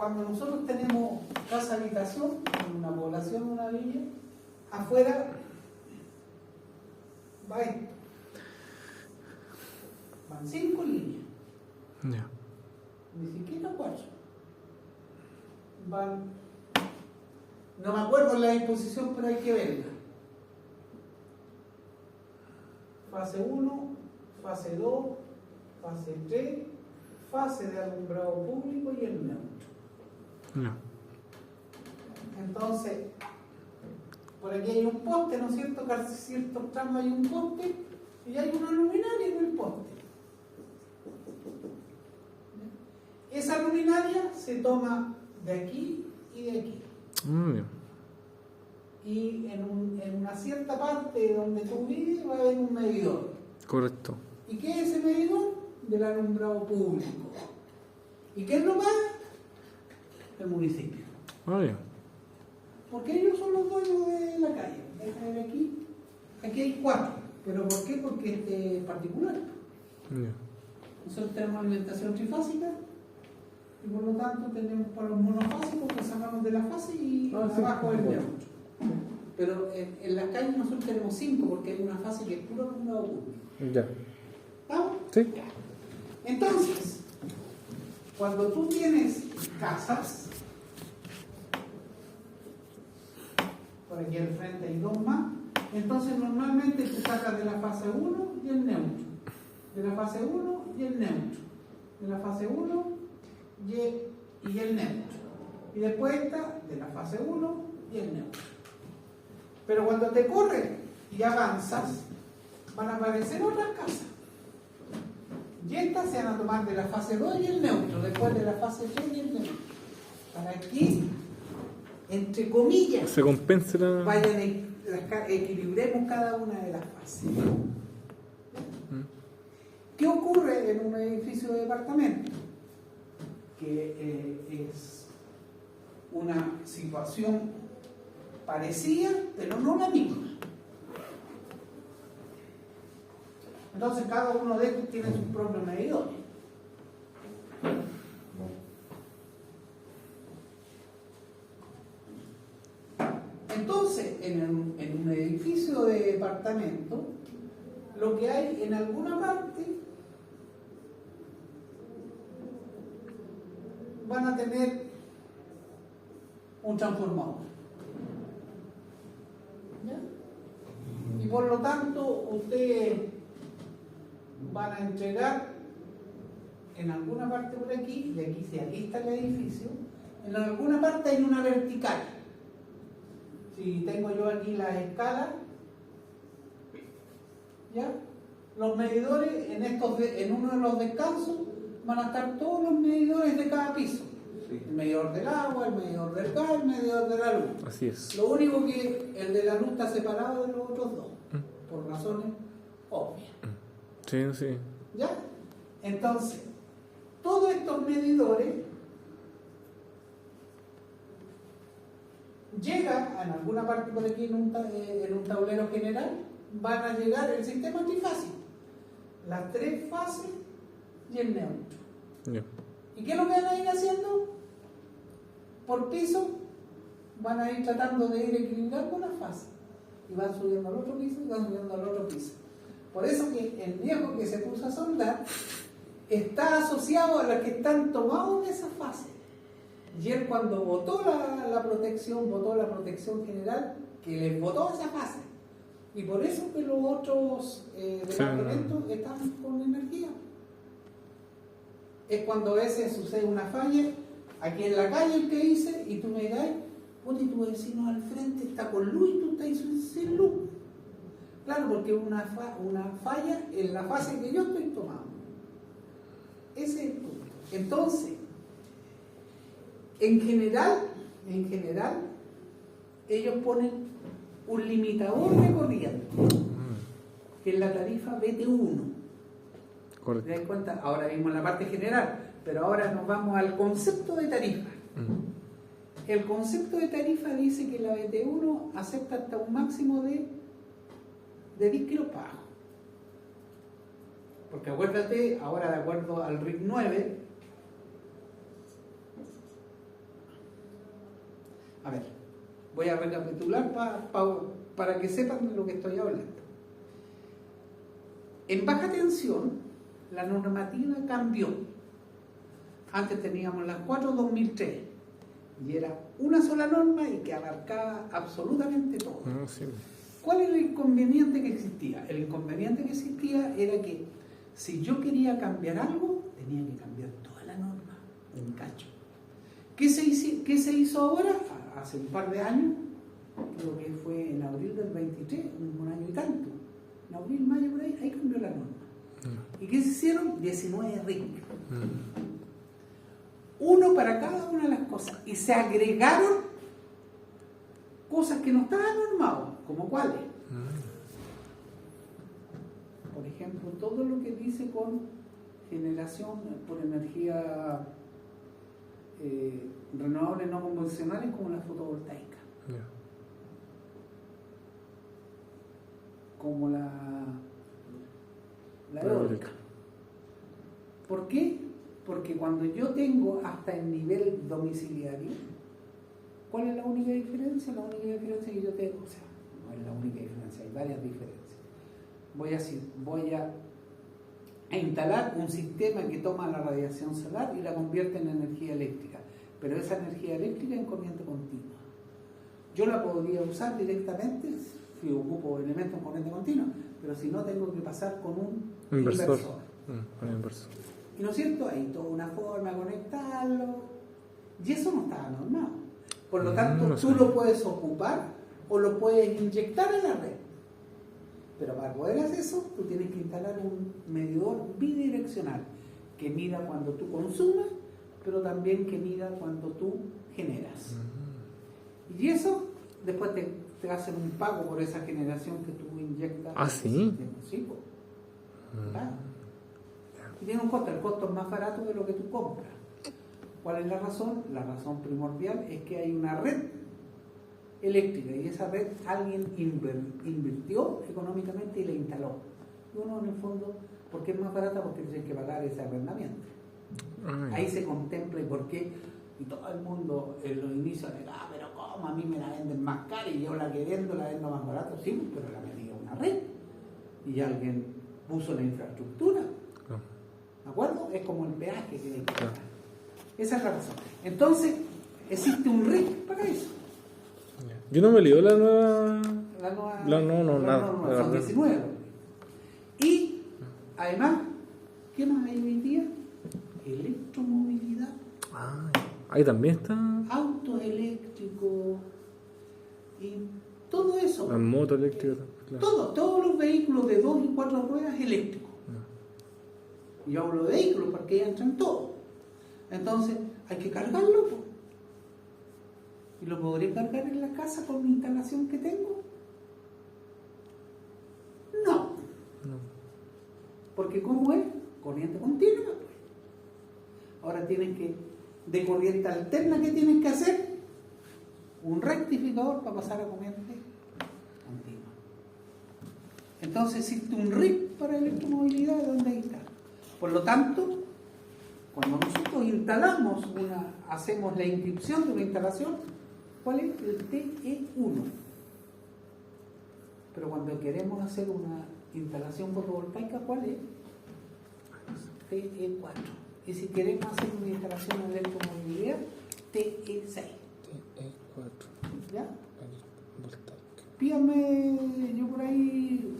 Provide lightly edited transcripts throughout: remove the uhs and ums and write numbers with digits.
cuando nosotros tenemos casa habitación en una población, una villa, afuera va esto. Van 5 líneas. Ya. Ni siquiera 4. Van. No me acuerdo la disposición, pero hay que verla. Fase 1, fase 2, fase 3, fase de alumbrado público y el neutro. Ya. Entonces, por aquí hay un poste, ¿no es cierto? Casi ciertos tramos hay un poste y hay una luminaria en el poste. Esa luminaria se toma de aquí y de aquí. Muy bien. Y en una cierta parte donde tú vives va a haber un medidor. Correcto. ¿Y qué es ese medidor? Del alumbrado público. ¿Y quién lo paga? El municipio. Muy bien. Porque ellos son los dueños de la calle. Déjame ver aquí. Aquí hay 4. ¿Pero por qué? Porque este es particular. Ya. Nosotros tenemos alimentación trifásica y por lo tanto tenemos para los monofásicos que sacamos de la fase y abajo el neutro. Pero en las calles nosotros tenemos 5 porque hay una fase que es puro alumbrado público. Ya. ¿Estamos? Sí. Entonces, cuando tú tienes casas, por aquí al frente hay 2 más, entonces normalmente tú sacas de la fase 1 y el neutro, de la fase 1 y el neutro, de la fase 1 y el neutro, y después está de la fase 1 y el neutro. Pero cuando te corres y avanzas, van a aparecer otras casas. Y estas se van a tomar de la fase 2 y el neutro, después de la fase 3 y el neutro. Para que, entre comillas, Se compensa la. equilibremos cada una de las fases. ¿Qué ocurre en un edificio de departamento? Que es una situación parecida, pero no la misma. Entonces cada uno de estos tiene sus propios medidores. Entonces, en un edificio de departamento, lo que hay en alguna parte van a tener un transformador. ¿Ya? Y por lo tanto, ustedes van a entregar en alguna parte por aquí, y aquí está el edificio, en alguna parte hay una vertical. Si tengo yo aquí las escalas, ¿ya? Los medidores en uno de los descansos van a estar todos los medidores de cada piso. Sí. El medidor del agua, el medidor del gas, el medidor de la luz. Así es. Lo único que el de la luz está separado de los otros dos, por razones obvias. Sí, sí. ¿Ya? Entonces, todos estos medidores llegan en alguna parte por aquí en un tablero general, van a llegar el sistema trifásico, las 3 fases y el neutro. Yeah. ¿Y qué es lo que van a ir haciendo? Por piso van a ir tratando de ir equilibrando las fases y van subiendo al otro piso y van subiendo al otro piso. Por eso que el viejo que se puso a soldar está asociado a los que están tomados de esa fase. Y él cuando votó la protección general, que les votó esa fase. Y por eso que los otros departamentos están con energía. Es cuando a veces sucede una falla, aquí en la calle el que dice, y tú me dirás, y tu vecino al frente está con luz y tú estás sin luz. Claro, porque una falla en la fase que yo estoy tomando. Ese es el punto. Entonces, en general, ellos ponen un limitador de corriente, que es la tarifa BT1. Correcto. ¿Te das cuenta? Ahora vimos la parte general, pero ahora nos vamos al concepto de tarifa. El concepto de tarifa dice que la BT1 acepta hasta un máximo de 10 kilos para abajo. Porque acuérdate, ahora de acuerdo al RIC 9, A ver, voy a recapitular para que sepan de lo que estoy hablando. En baja tensión, la normativa cambió. Antes teníamos las 4/2003 y era una sola norma y que abarcaba absolutamente todo. Ah, sí. ¿Cuál era el inconveniente que existía? El inconveniente que existía era que si yo quería cambiar algo, tenía que cambiar toda la norma, un cacho. ¿Qué se hizo ahora? Hace un par de años, creo que fue en abril del 23, un año y tanto. En abril, mayo, por ahí cambió la norma. ¿Y qué se hicieron? 19 RIC. Uno para cada una de las cosas. Y se agregaron cosas que no estaban normadas, como cuáles. Por ejemplo, todo lo que dice con generación por energía renovables no convencionales, como la fotovoltaica, como la eólica. ¿Por qué? Porque cuando yo tengo hasta el nivel domiciliario, ¿cuál es la única diferencia? La única diferencia que yo tengo, o sea, no es la única diferencia, hay varias diferencias. Voy a instalar un sistema que toma la radiación solar y la convierte en energía eléctrica, pero esa energía eléctrica en corriente continua. Yo la podría usar directamente si ocupo elementos en corriente continua, pero si no, tengo que pasar con un inversor. Un inversor. ¿Y no es cierto? Hay toda una forma de conectarlo, y eso no está normado. Por lo tanto, no tú sé. lo puedes ocupar o lo puedes inyectar en la red. Pero para poder hacer eso, tú tienes que instalar un medidor bidireccional que mida cuando tú consumes, pero también que mida cuando tú generas. Y eso, después te hacen un pago por esa generación que tú inyectas. ¿Ah, sí? Sí, pues. Claro. Y tiene un costo, el costo es más barato de lo que tú compras. ¿Cuál es la razón? La razón primordial es que hay una red eléctrica y esa red alguien invirtió económicamente y la instaló. Y uno en el fondo, ¿por qué es más barata? Porque tienes que pagar ese arrendamiento. Ahí se contempla y por qué, y todo el mundo en los inicios pero ¿cómo? A mí me la venden más cara y yo la que vendo la vendo más barato. Sí, pero la metí a una red y alguien puso la infraestructura. ¿De acuerdo? Es como el peaje que hay que pagar. Esa es la razón. Entonces, existe un RIC para eso. Yo no me leo la nueva. Nada. Son 19. Y, además, ¿qué más hay hoy en día? Electromovilidad. Ahí también está. Autos eléctricos. Y todo eso. La moto eléctrica. Claro. Todos los vehículos de 2 y 4 ruedas eléctricos. Y yo hablo de vehículos porque ya entran todos. Entonces, hay que cargarlo. ¿Y lo podré cargar en la casa con mi instalación que tengo? No. Porque ¿cómo es? Corriente continua. Ahora tienes que, de corriente alterna, ¿qué tienes que hacer? Un rectificador para pasar a corriente continua. Entonces existe un RIC para electromovilidad donde está. Por lo tanto, cuando nosotros hacemos la inscripción de una instalación, ¿cuál es? El TE1. Pero cuando queremos hacer una instalación fotovoltaica, ¿cuál es? TE4. Y si queremos hacer una instalación de electromovilidad, TE6. TE4. ¿Ya? Pídame, yo por ahí,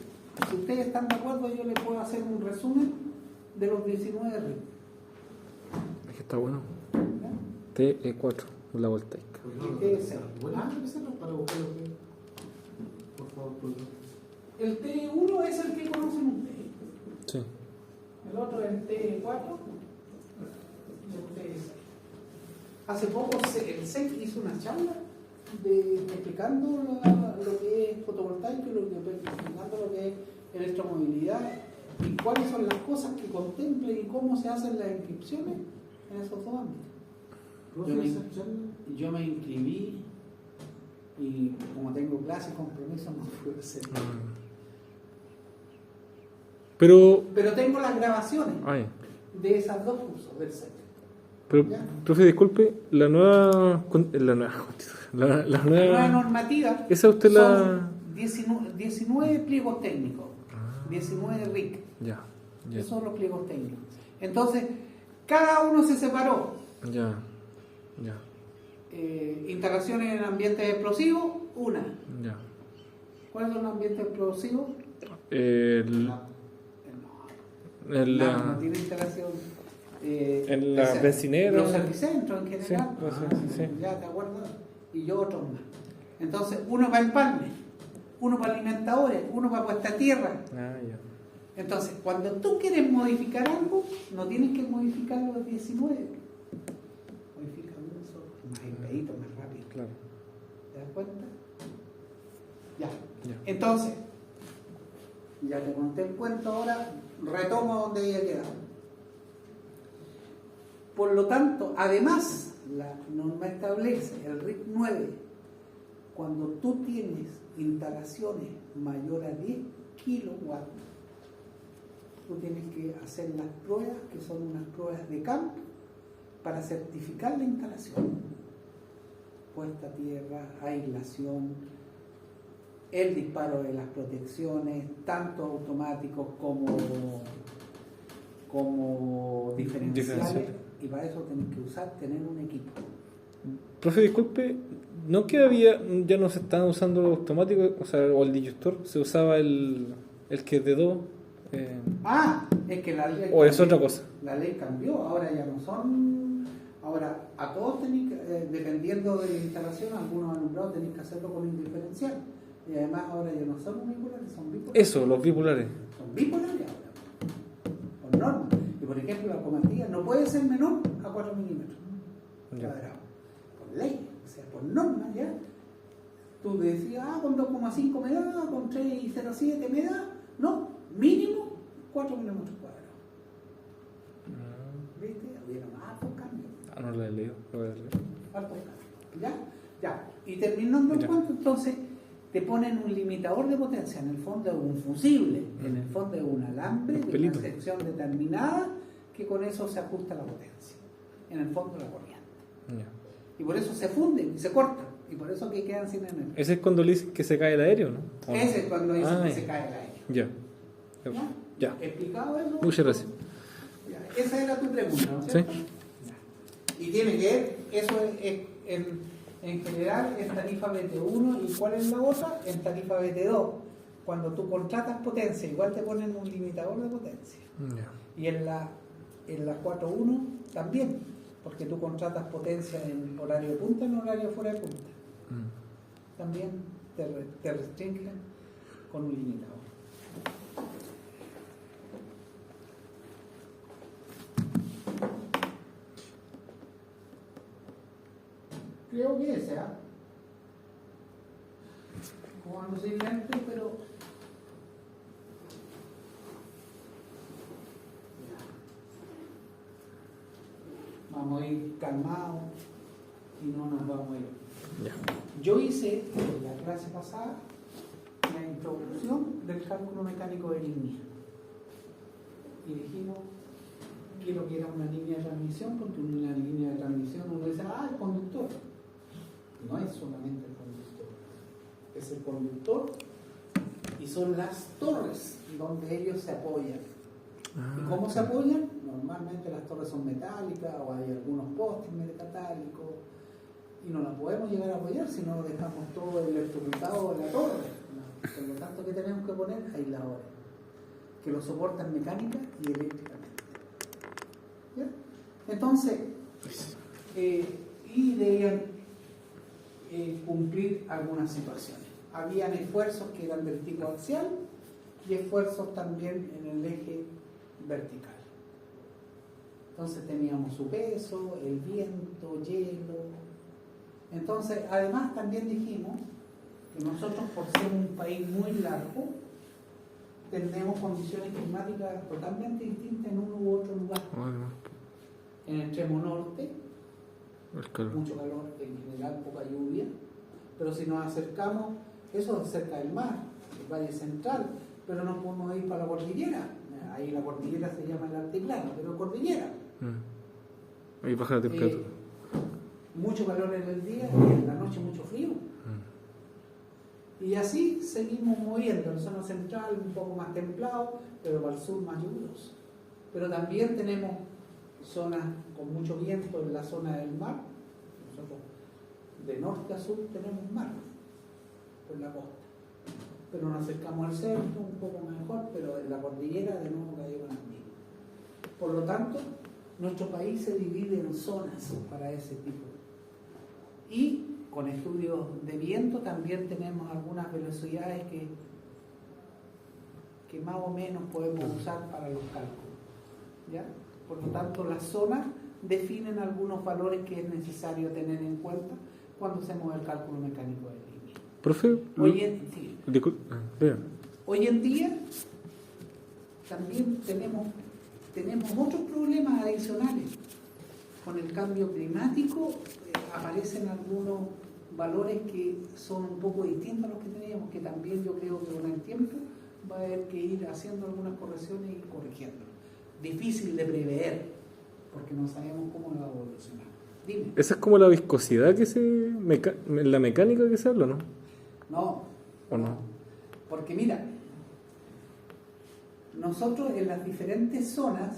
si ustedes están de acuerdo, yo les puedo hacer un resumen de los 19 RIC. Es que está bueno. ¿Ya? TE4, la voltaica. TE6. Para buscarlo, por favor, El TE1 es el que conocen ustedes. Sí. El otro es el TE4 y el TE6. Hace poco el SEC hizo una charla explicando lo que es fotovoltaico y explicando lo que es electromovilidad y cuáles son las cosas que contemplan y cómo se hacen las inscripciones en esos dos ámbitos. Yo me inscribí y como tengo clases y compromisos no pude hacer. Pero. Pero tengo las grabaciones Ay. de esas dos cursos del SEC. Pero, ¿Ya? profe, disculpe, la nueva constitución, la La nueva nueva... normativa ¿Esa usted la...? son 19 pliegos técnicos, 19 RIC. Ya, ya, Esos son los pliegos técnicos. Entonces, cada uno se separó. ya, ya, Instalaciones en ambientes explosivos, una. ya. ¿Cuáles son los ambientes explosivos? El, No, el, no tiene instalación. En la ese- bencinera. Los servicentros en general. Sí, sí. Ya te acuerdas. Y yo otros más. Entonces, uno para empalme, uno para alimentadores, uno para puesta a tierra. Ah, ya. Entonces, cuando tú quieres modificar algo, no tienes que modificar los 19. Modifica uno solo, más expedito, más rápido. Claro. ¿Te das cuenta? Ya. Ya. Entonces, ya te conté el cuento, ahora retomo donde había quedado. Por lo tanto, además, la norma establece, el RIC 9, cuando tú tienes instalaciones mayores a 10 kilowatts, tú tienes que hacer las pruebas, que son unas pruebas de campo, para certificar la instalación. Puesta a tierra, aislación, el disparo de las protecciones, tanto automáticos como diferenciales, Diferenciales. y para eso tienes que tener un equipo. Profe, disculpe, ¿no que había, ya no se estaban usando los automáticos, o sea, o el disyuntor, se usaba el que es de dos? Es que la ley ¿O es cambió. otra cosa? La ley cambió, ahora ya no son. Ahora, a todos tenéis que, dependiendo de la instalación, algunos alumbrados tenéis que hacerlo con un diferencial. Y además, ahora ya no son bipolares, son bipolares. Eso, los bipolares. Son bipolares ahora, por norma. Y por ejemplo, la comandilla no puede ser menor a 4 milímetros cuadrados. Por ley, o sea, por norma ya. Tú decías, con 2,5 me da, con 3,07 me da. No, mínimo 4 milímetros cuadrados. ¿Viste? Hubieron hartos cambios. No lo he leído, lo voy a leer. Hartos cambios. ¿Ya? Y terminando el Ya. cuento, entonces te ponen un limitador de potencia, en el fondo es un fusible, en el fondo es un alambre de Pelito. una sección determinada que con eso se ajusta la potencia, en el fondo la corriente. Ya. Y por eso se funden y se cortan, y por eso que quedan sin energía. Ese es cuando le dicen que se cae el aéreo, ¿no? ¿O no? Ese es cuando dicen Ah, que ya. se cae el aire. Ya. ¿Ya? Ya. ¿Explicado eso? Muchas gracias. Ya. Esa era tu pregunta, ¿no es cierto? Ya. Y tiene que ver, eso es en general es tarifa BT1, y ¿cuál es la otra? En tarifa BT2. Cuando tú contratas potencia, igual te ponen un limitador de potencia. Ya. Y en la 4.1 también, porque tú contratas potencia en horario de punta, en horario fuera de punta. También te restringen con un limitador. Creo que ese, Jugando sin lente, pero. Ya. Vamos a ir calmados y no nos vamos a ir. Ya. Yo hice en la clase pasada la introducción del cálculo mecánico de línea. Y dijimos que lo que era una línea de transmisión, porque una línea de transmisión uno dice, el conductor. No es solamente el conductor, es el conductor y son las torres donde ellos se apoyan. ¿Y cómo se apoyan? Normalmente las torres son metálicas o hay algunos postes metálicos y no las podemos llegar a apoyar si no dejamos todo electrocutado de la torre. Por lo tanto, ¿qué tenemos que poner? Aisladores que lo soportan mecánica y eléctricamente. ¿Ya? Entonces, y debían cumplir algunas situaciones. Habían esfuerzos que eran del tipo axial y esfuerzos también en el eje vertical. Entonces teníamos su peso, el viento, hielo. Entonces, además también dijimos que nosotros, por ser un país muy largo, tenemos condiciones climáticas totalmente distintas en uno u otro lugar. En el extremo norte, mucho calor, en general poca lluvia, pero si nos acercamos, eso es cerca del mar, el Valle Central, pero no podemos ir para la cordillera. Ahí la cordillera se llama el altiplano, pero cordillera. Ahí baja la temperatura. Mucho calor en el día y en la noche mucho frío. Y así seguimos moviendo. En la zona central un poco más templado, pero para el sur más lluvioso. Pero también tenemos zonas con mucho viento en la zona del mar. Nosotros de norte a sur tenemos mar por la costa. Pero nos acercamos al centro un poco mejor, pero en la cordillera de nuevo cayeron también. Por lo tanto, nuestro país se divide en zonas para ese tipo. Y con estudios de viento también tenemos algunas velocidades que más o menos podemos usar para los cálculos, ¿ya? Por lo tanto, las zonas definen algunos valores que es necesario tener en cuenta cuando hacemos el cálculo mecánico de línea. Profe, Sí. vea. Hoy en día también tenemos otros problemas adicionales. Con el cambio climático aparecen algunos valores que son un poco distintos a los que teníamos, que también yo creo que con el tiempo va a haber que ir haciendo algunas correcciones y corrigiéndolo. Difícil de prever, porque no sabemos cómo va a evolucionar. Dime. Esa es como la viscosidad que la mecánica que se habla, ¿no? No. ¿O no? Porque mira, nosotros en las diferentes zonas,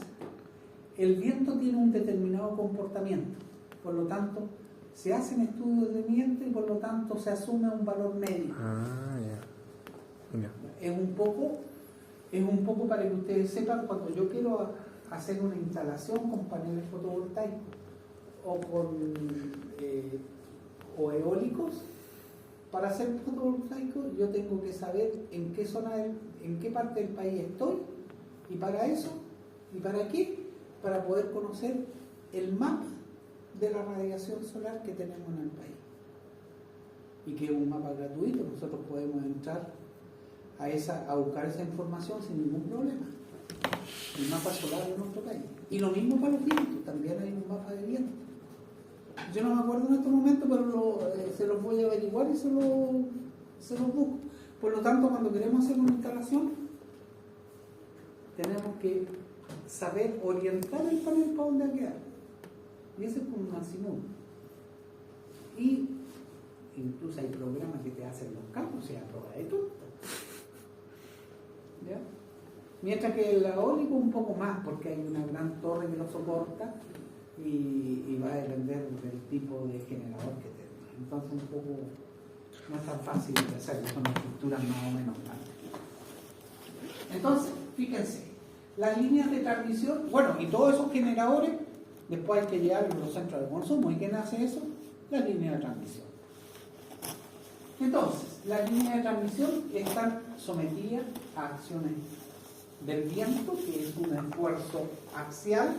el viento tiene un determinado comportamiento. Por lo tanto, se hacen estudios de viento y por lo tanto se asume un valor medio. Ah, ya. Es un poco para que ustedes sepan, cuando yo quiero hacer una instalación con paneles fotovoltaicos o eólicos, para hacer fotovoltaicos yo tengo que saber en qué zona, en qué parte del país estoy, y para eso, ¿y para qué? Para poder conocer el mapa de la radiación solar que tenemos en el país. Y que es un mapa gratuito, nosotros podemos entrar a buscar esa información sin ningún problema. El mapa solar de nuestro país. Y lo mismo para los vientos, también hay un mapa de viento. Yo no me acuerdo en este momento, pero se los voy a averiguar y se los busco. Por lo tanto, cuando queremos hacer una instalación, tenemos que saber orientar el panel para dónde quedar. Y ese es como un maximum. Y incluso hay programas que te hacen los cálculos y a prueba de todo. ¿Ya? Mientras que el eólico un poco más, porque hay una gran torre que lo soporta y va a depender del tipo de generador que tenga. Entonces un poco no es tan fácil de hacer, son estructuras más o menos grandes. Entonces, fíjense, las líneas de transmisión, bueno, y todos esos generadores, después hay que llevarlos a los centros de consumo. ¿Y quién hace eso? Las líneas de transmisión. Entonces, las líneas de transmisión están sometidas a acciones del viento, que es un esfuerzo axial,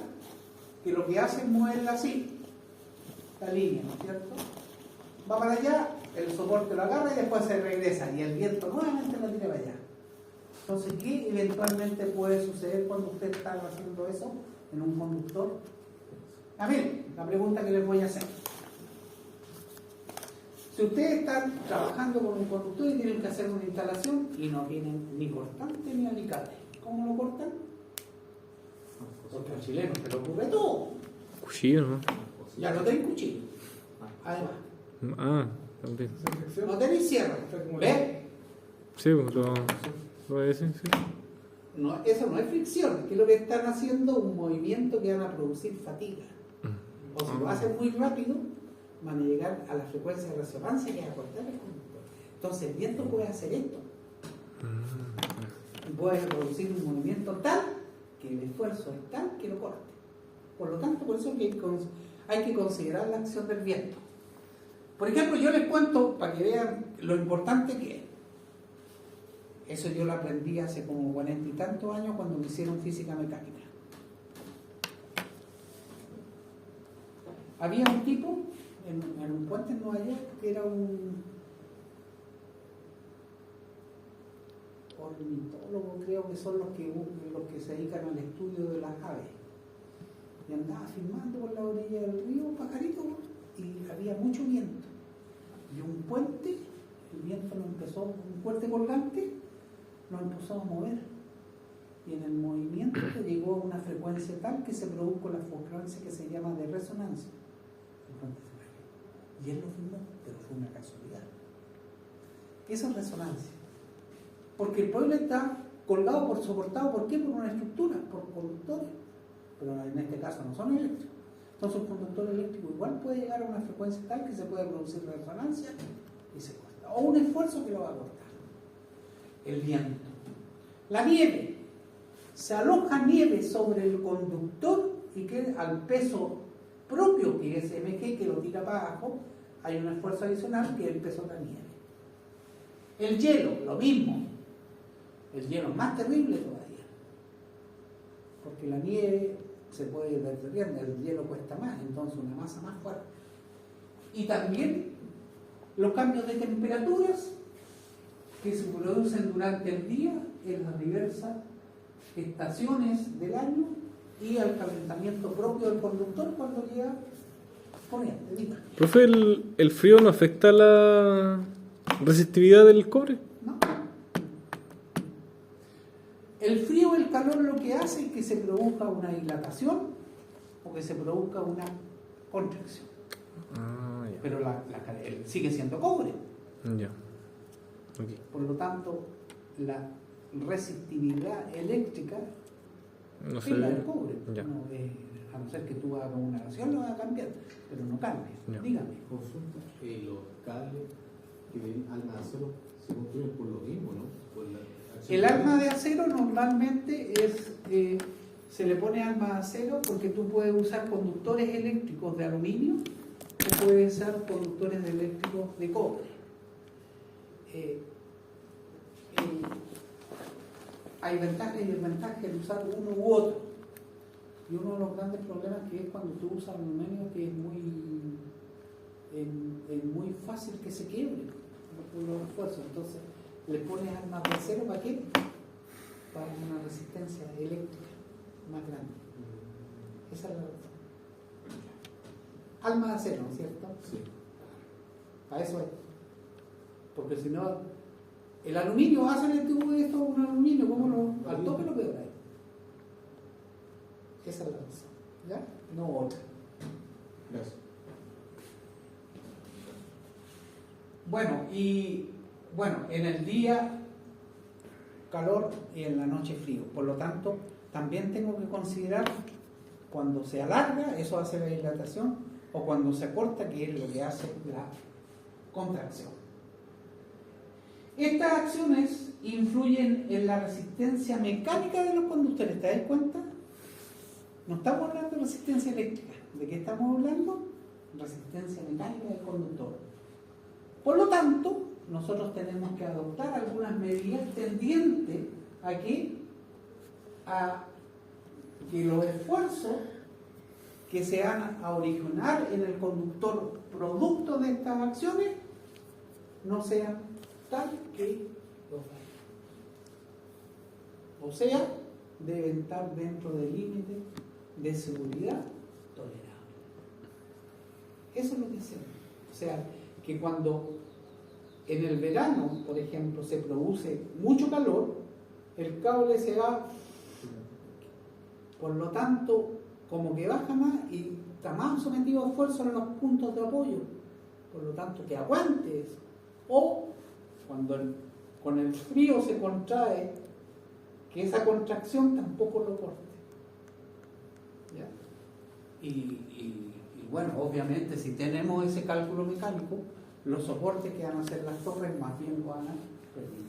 que lo que hace es moverla así, la línea, ¿no es cierto? Va para allá, el soporte lo agarra y después se regresa, y el viento nuevamente la tira para allá. Entonces, ¿qué eventualmente puede suceder cuando usted está haciendo eso en un conductor? A ver, la pregunta que les voy a hacer. Si ustedes están trabajando con un conductor y tienen que hacer una instalación y no tienen ni cortante ni alicate, ¿cómo lo cortan? Porque el chileno se lo ocurre todo. Cuchillo, ¿no? Ya no tenéis cuchillo. Además, Ah, también. no tenéis sierra. ¿Ves? Sí, lo voy a decir, sí. No, eso no es fricción, que lo que están haciendo es un movimiento que van a producir fatiga. O si lo hacen muy rápido, van a llegar a la frecuencia de resonancia que va a cortar el conductor. Entonces el viento puede hacer esto. Y puede producir un movimiento tal que el esfuerzo es tal que lo corte. Por lo tanto, por eso es que hay que considerar la acción del viento. Por ejemplo, yo les cuento para que vean lo importante que es. Eso yo lo aprendí hace como 40 y tantos años cuando me hicieron física mecánica. Había un tipo en un puente en Nueva York que era un ornitólogo, creo que son los que se dedican al estudio de las aves. Y andaba filmando por la orilla del río pajaritos y había mucho viento. Y un puente, el viento lo empezó, un puente colgante, lo empezó a mover. y en el movimiento te llegó a una frecuencia tal que se produjo la frecuencia que se llama de resonancia. Y él lo firmó, pero fue una casualidad. Eso es resonancia. Porque el pueblo está colgado, soportado, ¿por qué? Por una estructura, por conductores. Pero en este caso no son eléctricos. Entonces un conductor eléctrico igual puede llegar a una frecuencia tal que se puede producir resonancia y se corta. O un esfuerzo que lo va a cortar. El viento. La nieve. Se aloja nieve sobre el conductor y que al peso propio que es mg que lo tira para abajo, hay un esfuerzo adicional que es el peso de la nieve. El hielo, lo mismo. El hielo es más terrible todavía. Porque la nieve se puede ir derritiendo, el hielo cuesta más, entonces una masa más fuerte. Y también los cambios de temperaturas que se producen durante el día en las diversas estaciones del año y al calentamiento propio del conductor cuando llega poniente. Diga. Profe, ¿el frío no afecta la resistividad del cobre? ¿No? El frío o el calor lo que hace es que se produzca una dilatación o que se produzca una contracción. Ah, ya. Pero sigue siendo cobre. Ya. Okay. Por lo tanto, la resistividad eléctrica No es sé. la del cobre. Ya. No, a no ser que tú hagas una acción, lo vas a cambiar, pero no cambia. Ya. Dígame. Consulta, los cables que ven alma de acero se construyen por lo mismo, ¿no? Por la acción El arma de acero normalmente se le pone arma de acero porque tú puedes usar conductores eléctricos de aluminio o puedes usar conductores eléctricos de cobre. Hay ventajas y desventajas de usar uno u otro. Y uno de los grandes problemas que es cuando tú usas aluminio, que es muy fácil que se quiebre por los esfuerzos. Entonces, le pones armas de acero, ¿para qué? Para una resistencia eléctrica más grande. Esa es la razón. Armas de acero, ¿no es cierto? Sí. A eso es. Porque si no, el aluminio, hace esto un aluminio, ¿cómo no? Al toque lo peor ahí. Esa es la razón. ¿Ya? No otra. Gracias. Bueno, en el día calor y en la noche frío. Por lo tanto, también tengo que considerar cuando se alarga, eso hace la dilatación, o cuando se corta, que es lo que hace la contracción. Estas acciones influyen en la resistencia mecánica de los conductores. ¿Te das cuenta? No estamos hablando de resistencia eléctrica. ¿De qué estamos hablando? Resistencia mecánica del conductor. Por lo tanto, nosotros tenemos que adoptar algunas medidas tendientes a que los esfuerzos que se van a originar en el conductor producto de estas acciones no sean tal que los dañen. O sea, deben estar dentro del límite de seguridad tolerable. Eso es lo que hacemos. O sea, que cuando en el verano, por ejemplo, se produce mucho calor, el cable se va, por lo tanto, como que baja más y está más sometido a esfuerzo en los puntos de apoyo, por lo tanto, que aguante eso. O cuando con el frío se contrae, que esa contracción tampoco lo corte. ¿Ya? Y bueno, obviamente, si tenemos ese cálculo mecánico, los soportes que van a hacer las torres más bien lo van a permitir.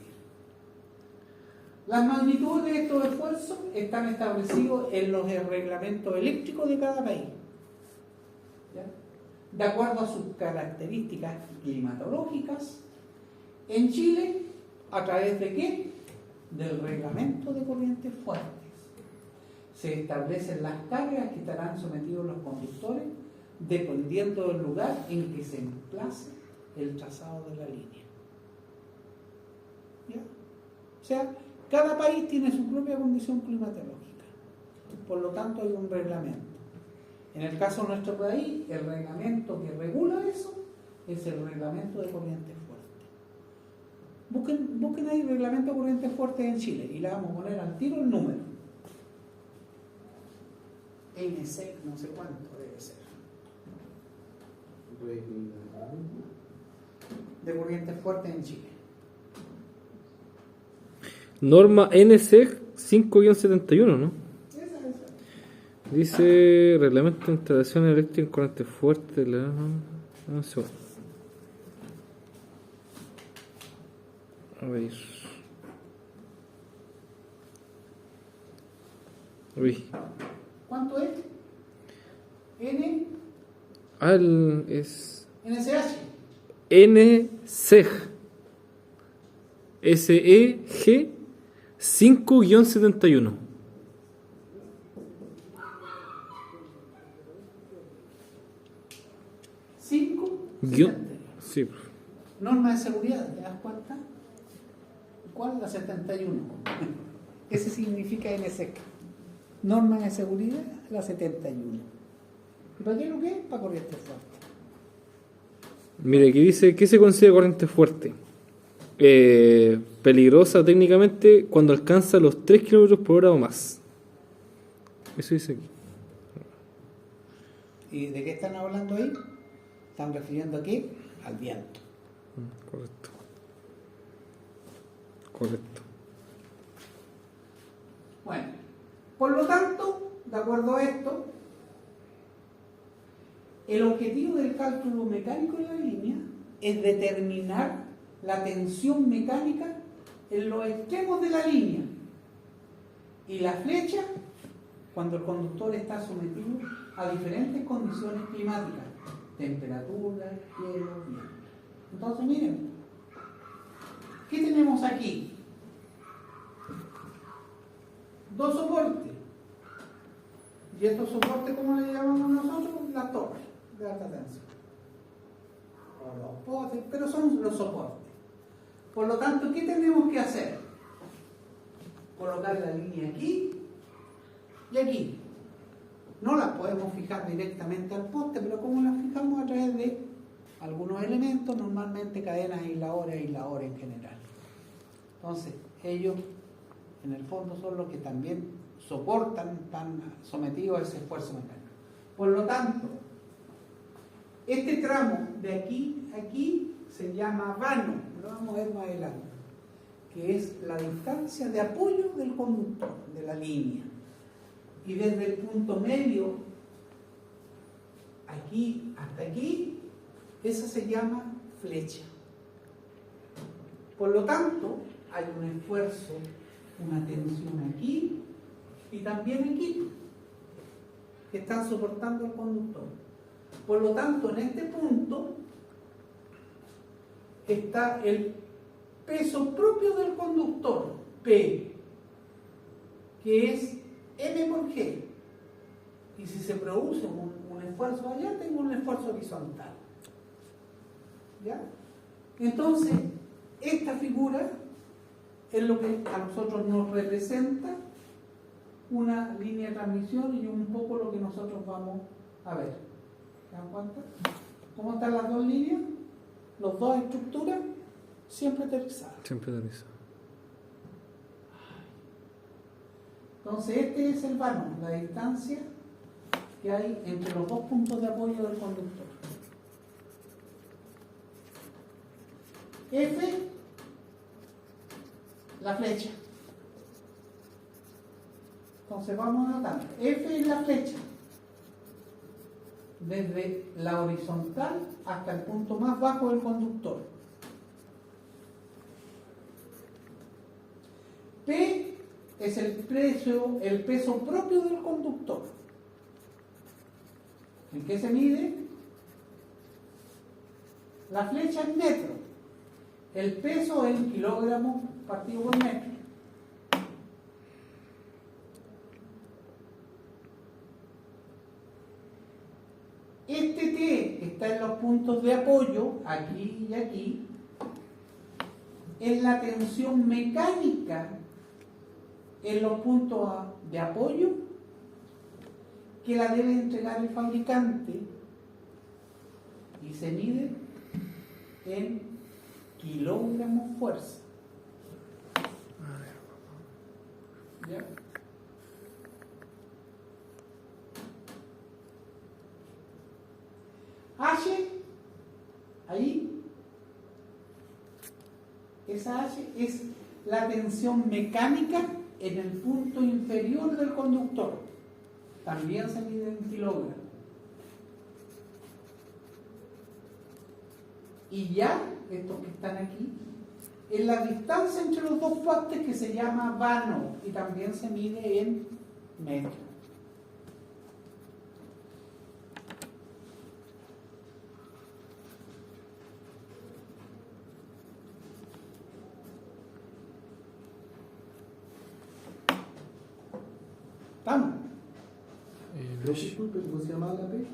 Las magnitudes de estos esfuerzos están establecidos en los reglamentos eléctricos de cada país, ¿ya? De acuerdo a sus características climatológicas. En Chile, ¿a través de qué? Del reglamento de corrientes fuertes. Se establecen las cargas que estarán sometidos los conductores dependiendo del lugar en que se emplace el trazado de la línea. ¿Ya? O sea, cada país tiene su propia condición climatológica. Por lo tanto, hay un reglamento. En el caso de nuestro país, el reglamento que regula eso es el reglamento de corrientes fuertes. Busquen ahí reglamento de corrientes fuertes en Chile y le vamos a poner al tiro el número. NSEC, no sé cuánto debe ser. De corrientes fuertes en Chile. Norma NC 5-71, ¿no? Esa. Dice reglamento de instalación eléctrica en corriente fuerte. Un segundo. A ver. Uy. ¿Cuánto es? N. Es NSH. NSEG. SEG 5-71. 5. Sí. Norma de seguridad, ¿te das cuenta? ¿Cuál? La 71. Ese significa NSEC. Norma de seguridad, la 71. ¿Y para qué lo que es? Para corriente fuerte. Mire, aquí dice que se considera corriente fuerte. Peligrosa técnicamente cuando alcanza los 3 km/h o más. Eso dice aquí. ¿Y de qué están hablando ahí? ¿Están refiriendo aquí? Al viento. Correcto. Correcto. Bueno, por lo tanto, de acuerdo a esto, el objetivo del cálculo mecánico de la línea es determinar la tensión mecánica en los extremos de la línea y la flecha cuando el conductor está sometido a diferentes condiciones climáticas, temperatura, hielo, viento. Entonces miren, ¿qué tenemos aquí? Dos soportes. Y estos soportes, ¿cómo le llamamos nosotros? Las torres de alta tensión. O los postes, pero son los soportes. Por lo tanto, ¿qué tenemos que hacer? Colocar la línea aquí y aquí. No la podemos fijar directamente al poste, pero ¿cómo la fijamos? A través de algunos elementos, normalmente cadenas aisladores en general. Entonces, ellos en el fondo son los que también soportan, están sometidos a ese esfuerzo mecánico. Por lo tanto, este tramo de aquí a aquí se llama vano, lo vamos a ver más adelante, que es la distancia de apoyo del conductor, de la línea. Y desde el punto medio, aquí hasta aquí, esa se llama flecha. Por lo tanto, hay un esfuerzo, una tensión aquí y también aquí, que están soportando al conductor. Por lo tanto, en este punto está el peso propio del conductor, P, que es M por G. Y si se produce un esfuerzo allá, tengo un esfuerzo horizontal. ¿Ya? Entonces, esta figura es lo que a nosotros nos representa una línea de transmisión y un poco lo que nosotros vamos a ver. ¿Se dan cuenta? ¿Cómo están las dos líneas? Las dos estructuras siempre aterrizadas. Siempre aterriza. Entonces este es el vano, la distancia que hay entre los dos puntos de apoyo del conductor. F, la flecha. Entonces vamos anotando. F es la flecha. Desde la horizontal hasta el punto más bajo del conductor. P es el peso propio del conductor. ¿En qué se mide? La flecha en metro. El peso en kilogramos partido por metro. Este T que está en los puntos de apoyo, aquí y aquí, es la tensión mecánica en los puntos de apoyo que la debe entregar el fabricante y se mide en kilogramos fuerza. ¿Ya? H, ahí, esa H es la tensión mecánica en el punto inferior del conductor. También se mide en kilogramos. Y ya, estos que están aquí, en la distancia entre los dos postes que se llama vano y también se mide en metros. ¿Estamos? Pero disculpe, ¿cómo se llama la P?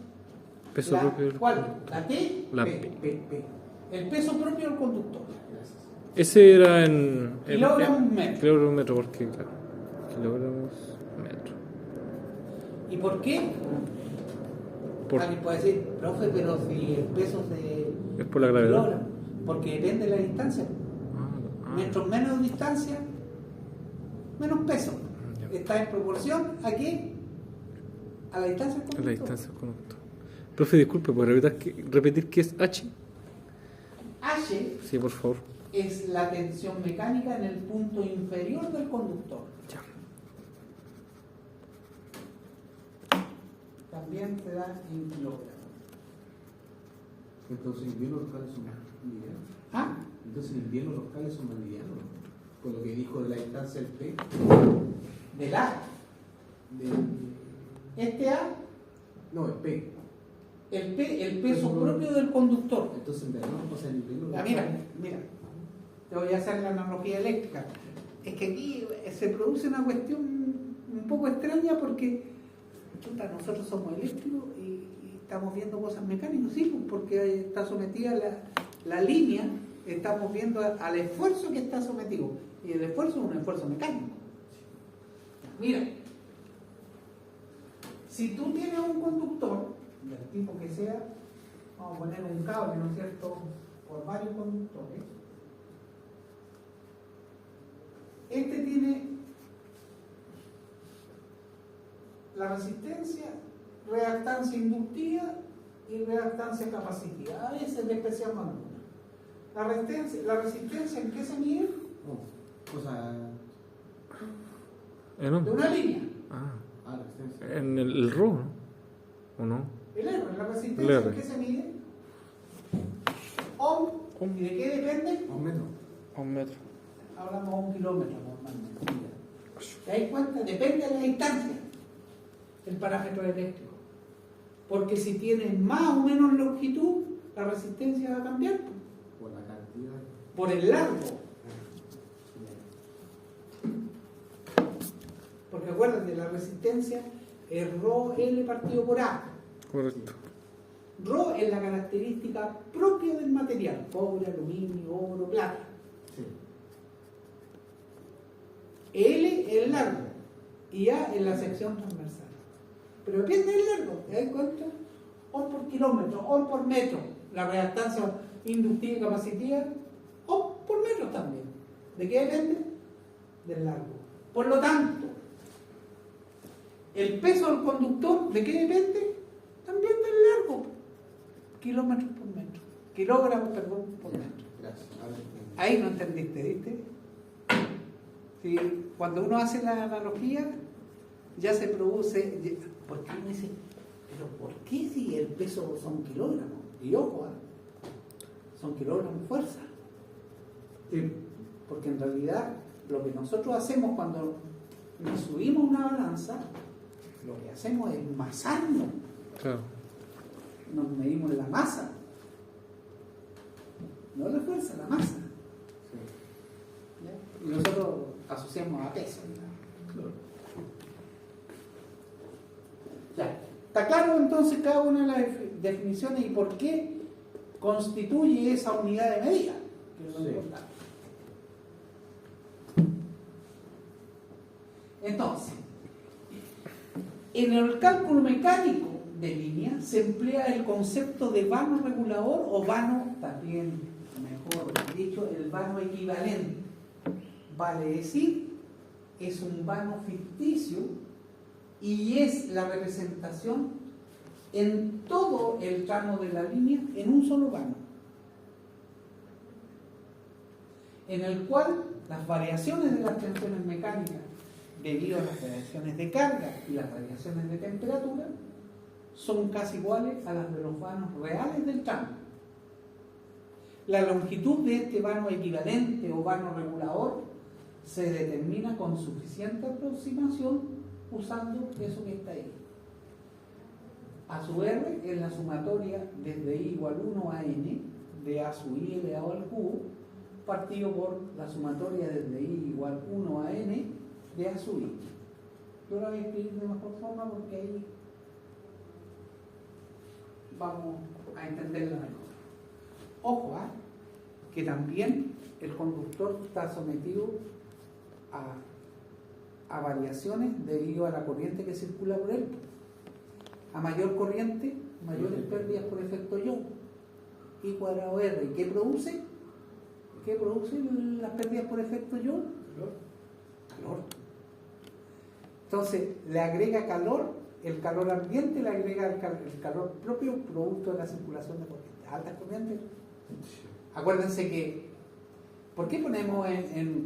Peso propio del ¿Cuál? conductor. ¿La T? La P. P. El peso propio del conductor. Gracias. Ese era en Kilogramos metro. kilogramos metro, porque claro, kilogramos metro. ¿Y por qué? Alguien puede decir, profe, pero si el peso es por la gravedad. kilogramos, porque depende de la distancia. Mientras menos distancia, menos peso. Ya. Está en proporción a qué? A la distancia del En la conductor. distancia del conductor. Profe, disculpe, ¿puede repetir qué es H? H Sí, por favor. es la tensión mecánica en el punto inferior del conductor. Ya. También se da en kilogramos. Entonces en invierno los cables son más livianos. ¿Ah? Entonces en invierno los cables son más livianos, ¿no? Con lo que dijo de la distancia del P. Del A. Este A, No, el P. el peso propio del conductor. Entonces en verano, o sea, en invierno. Ya, mira, te voy a hacer la analogía eléctrica. Es que aquí se produce una cuestión un poco extraña porque chuta, nosotros somos eléctricos y estamos viendo cosas mecánicas, sí, pues, porque está sometida la línea, estamos viendo al esfuerzo que está sometido. Y el esfuerzo es un esfuerzo mecánico. Mira, si tú tienes un conductor, del tipo que sea, vamos a poner un cable, ¿no es cierto?, por varios conductores. Este tiene la resistencia, reactancia inductiva y reactancia capacitiva. A veces despreciamos alguna. La resistencia, ¿en qué se mide? No, o sea. ¿No? De una línea. La resistencia. En el RO, ¿no? ¿O no? El R, la El resistencia, R. ¿en qué se mide? Ohm. Ohm. ¿Y de qué depende? A un metro. A un metro. Hablamos a un kilómetro normalmente. ¿Te das cuenta? Depende de la distancia el parámetro eléctrico. Porque si tienes más o menos longitud, la resistencia va a cambiar Por la cantidad. por el largo. Porque acuérdate, la resistencia es ρL partido por A. Correcto. Rho es la característica propia del material: cobre, aluminio, oro, plata. Sí. L es el largo y A es la sección transversal. Pero depende del largo, ¿te das cuenta? Ohm por kilómetro, ohm por metro. La reactancia inductiva y capacitiva, ohm por metro también. ¿De qué depende? Del largo. Por lo tanto, el peso del conductor, ¿de qué depende? También del largo. Kilómetros por metro. Kilogramos, perdón, por metro. Gracias. Ahí no entendiste, ¿viste? Sí, cuando uno hace la analogía, ya se produce. ¿Por qué uno dice? ¿Pero por qué si el peso son kilogramos? Y ojo, son kilogramos de fuerza. Sí. Porque en realidad lo que nosotros hacemos cuando nos subimos una balanza, lo que hacemos es masarnos. Claro. Nos medimos la masa. No la fuerza, la masa. ¿Ya? Y nosotros asociamos a peso. Ya. ¿Está claro entonces cada una de las definiciones y por qué constituye esa unidad de medida? Que es lo importante. Entonces, en el cálculo mecánico de línea se emplea el concepto de vano regulador o vano también mejor dicho, el vano equivalente. Vale decir, es un vano ficticio y es la representación en todo el tramo de la línea en un solo vano, en el cual las variaciones de las tensiones mecánicas debido a las variaciones de carga y las variaciones de temperatura son casi iguales a las de los vanos reales del tramo. La longitud de este vano equivalente o vano regulador se determina con suficiente aproximación usando eso que está ahí. A su R es la sumatoria desde I igual 1 a N de A sub I elevado al cubo partido por la sumatoria desde I igual 1 a N de A sub I. Yo la voy a escribir de mejor forma porque ahí vamos a entenderla mejor. Ojo, que también el conductor está sometido a variaciones debido a la corriente que circula por él. A mayor corriente, mayores pérdidas por efecto Young. I cuadrado R. ¿Y qué produce? ¿Qué produce las pérdidas por efecto Young? Calor. Entonces, le agrega calor, el calor ambiente le agrega el calor propio producto de la circulación de corriente. Altas corrientes. Acuérdense que, ¿por qué ponemos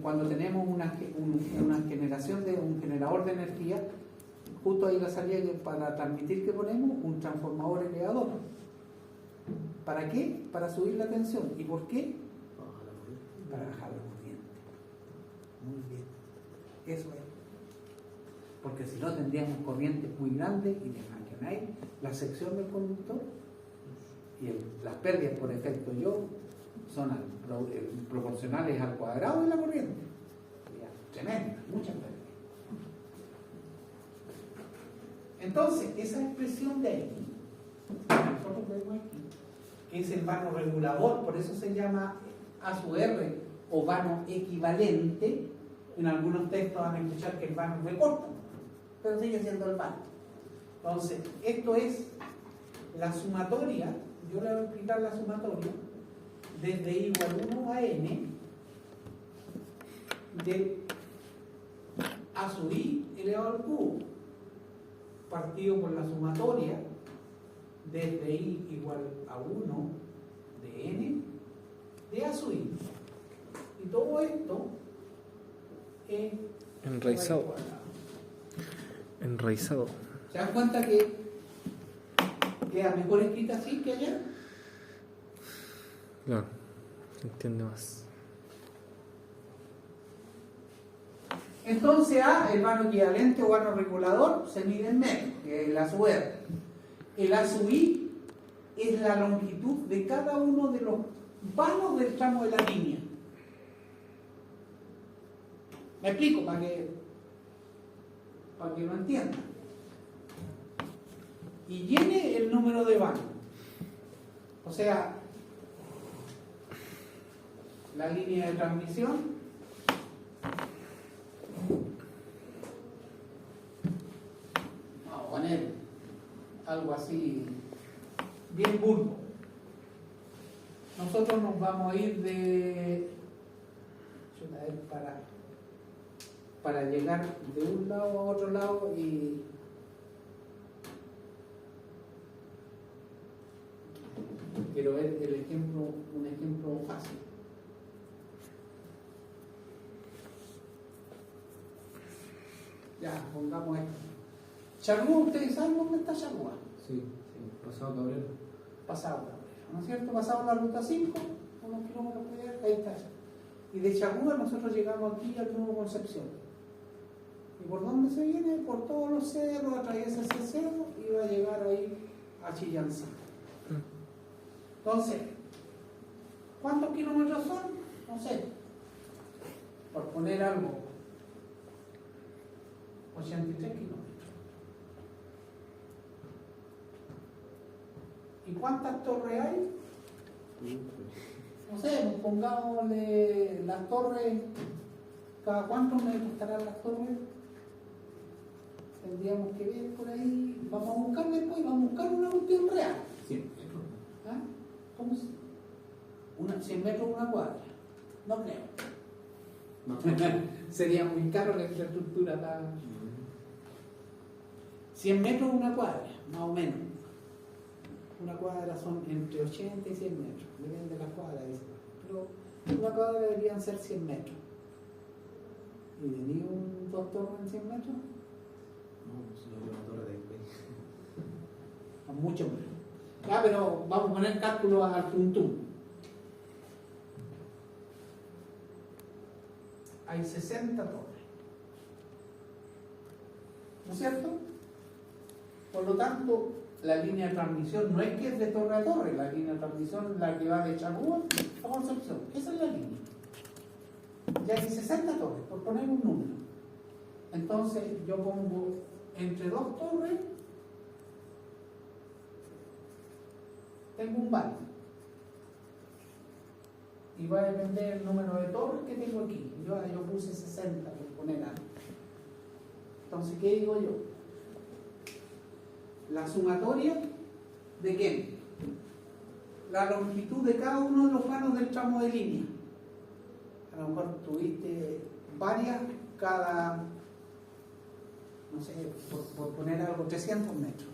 cuando tenemos una generación de un generador de energía, justo ahí la salida para transmitir que ponemos un transformador elevador? ¿Para qué? Para subir la tensión. ¿Y por qué? Para bajar la corriente. Muy bien. Eso es. Porque si no tendríamos corrientes muy grandes y imagináis la sección del conductor y las pérdidas por efecto Young son proporcionales al cuadrado de la corriente. Tremenda, muchas pérdidas. Entonces, esa expresión de ahí, nosotros vemos aquí, que es el vano regulador, por eso se llama A sub R o vano equivalente. En algunos textos van a escuchar que el vano recorta, pero sigue siendo el vano. Entonces, esto es la sumatoria, yo le voy a explicar la sumatoria, desde I igual 1 a N de A sub I elevado al cubo, partido por la sumatoria desde I igual a 1 de N de A sub I. Y todo esto es enraizado. Enraizado. ¿Se dan cuenta que queda mejor escrita así que allá? Claro, se entiende más. Entonces el vano equivalente o vano regulador se mide en metros, que es el A sub R. El A sub I es la longitud de cada uno de los vanos del tramo de la línea. Me explico para que lo entiendan. Y llene el número de vanos. O sea, la línea de transmisión vamos a poner algo así bien burdo. Nosotros nos vamos a ir para llegar de un lado a otro lado y quiero ver un ejemplo fácil. Ya, pongamos esto. Charrúa, ¿ustedes saben dónde está Charrúa? Sí, pasado Cabrera. Pasado Cabrera, ¿no es cierto? Pasado la ruta 5, unos kilómetros por allá, ahí está. Y de Charrúa nosotros llegamos aquí al Nuevo Concepción. ¿Y por dónde se viene? Por todos los cerros, atraviesa ese cerro y va a llegar ahí a Chillanzá. Entonces, ¿cuántos kilómetros son? No sé. Por poner algo, 83 kilómetros. ¿Y cuántas torres hay? No sé, pongámosle las torres, ¿cada cuántos metros estarán las torres? Tendríamos que ver por ahí, vamos a buscar después, vamos a buscar una cuestión real. Sí. ¿Ah? ¿Cómo se? 100 metros una cuadra. No creo. No, Sería muy caro la infraestructura para... 100 metros una cuadra, más o menos. Una cuadra son entre 80 y 100 metros, depende de la cuadra. Pero una cuadra deberían ser 100 metros. ¿Y tenía un doctor en 100 metros? no, si no tiene una torre de IP. A mucho menos. Ya, pero vamos a poner cálculo al tuntum. Hay 60 torres. ¿No es cierto? Por lo tanto, la línea de transmisión no es que es de torre a torre, la línea de transmisión es la que va de Charrúa a Concepción. Esa es la línea. Ya hay 60 torres, por poner un número. Entonces, yo pongo entre dos torres, tengo un vano. Y va a depender el número de torres que tengo aquí. Yo puse 60 por poner algo. Entonces, ¿qué digo yo? La sumatoria de qué? La longitud de cada uno de los vanos del tramo de línea. A lo mejor tuviste varias cada, no sé, por poner algo, 300 metros.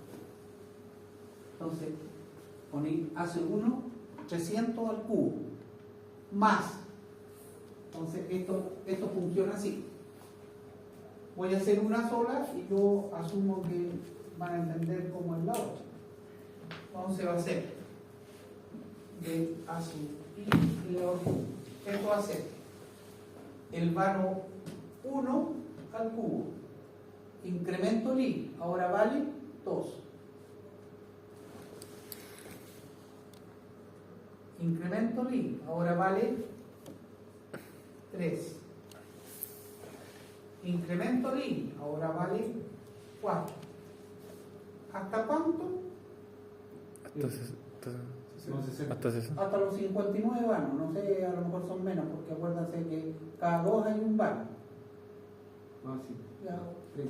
Entonces, hace uno 300 al cubo, más. Entonces, esto funciona así. Voy a hacer una sola y yo asumo que van a entender cómo es la otra. Entonces va a ser de A sub I elevado al cubo. Esto va a ser el vano 1 al cubo. Incremento I, ahora vale 2. Incremento I, ahora vale 3. Incremento I, ahora vale 4. ¿Hasta cuánto? Hasta 60. Hasta los 59 vanos, no sé, a lo mejor son menos, porque acuérdense que cada 2 hay un vano. Ah, sí. Ya,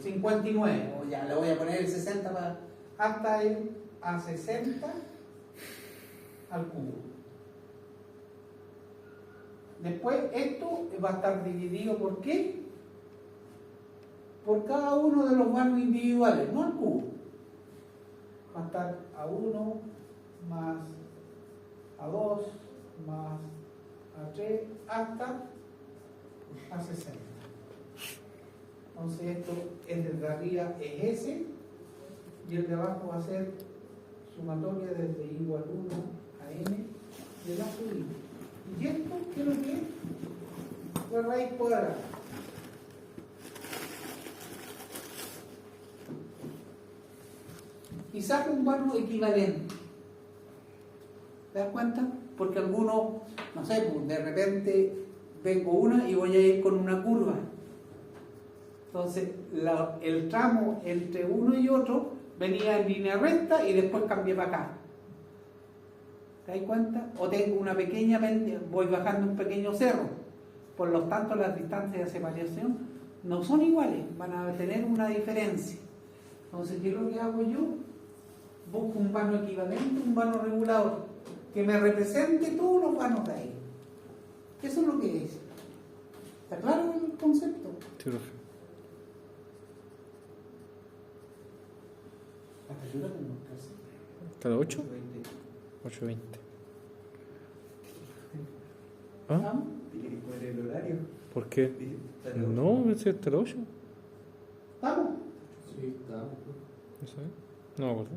59, o ya le voy a poner el 60 para, hasta el A60 al cubo. Después esto va a estar dividido ¿por qué? Por cada uno de los vanos individuales, no al cubo. Va a estar A1 más A2 más A3 hasta A60. Entonces esto, el de arriba es ese y el de abajo va a ser sumatoria desde igual 1 a n de la subida. ¿Y esto qué es lo que es? La raíz cuadrada. Y saco un vano equivalente. ¿Te das cuenta? Porque algunos, no sé, pues de repente vengo una y voy a ir con una curva. Entonces, el tramo entre uno y otro venía en línea recta y después cambié para acá. ¿Te das cuenta? O tengo una pequeña pendiente, voy bajando un pequeño cerro. Por lo tanto, las distancias de separación no son iguales, van a tener una diferencia. Entonces, ¿qué es lo que hago yo? Busco un vano equivalente, un vano regulador, que me represente todos los vanos de ahí. Eso es lo que es. ¿Está claro el concepto? Sí, profe. ¿Cada 8? 8:20. ¿Ah? ¿Vamos? Tiene que poner el horario. ¿Por qué? No, pensé hasta las 8. ¿Estamos? Sí, está. No sé. No me acuerdo.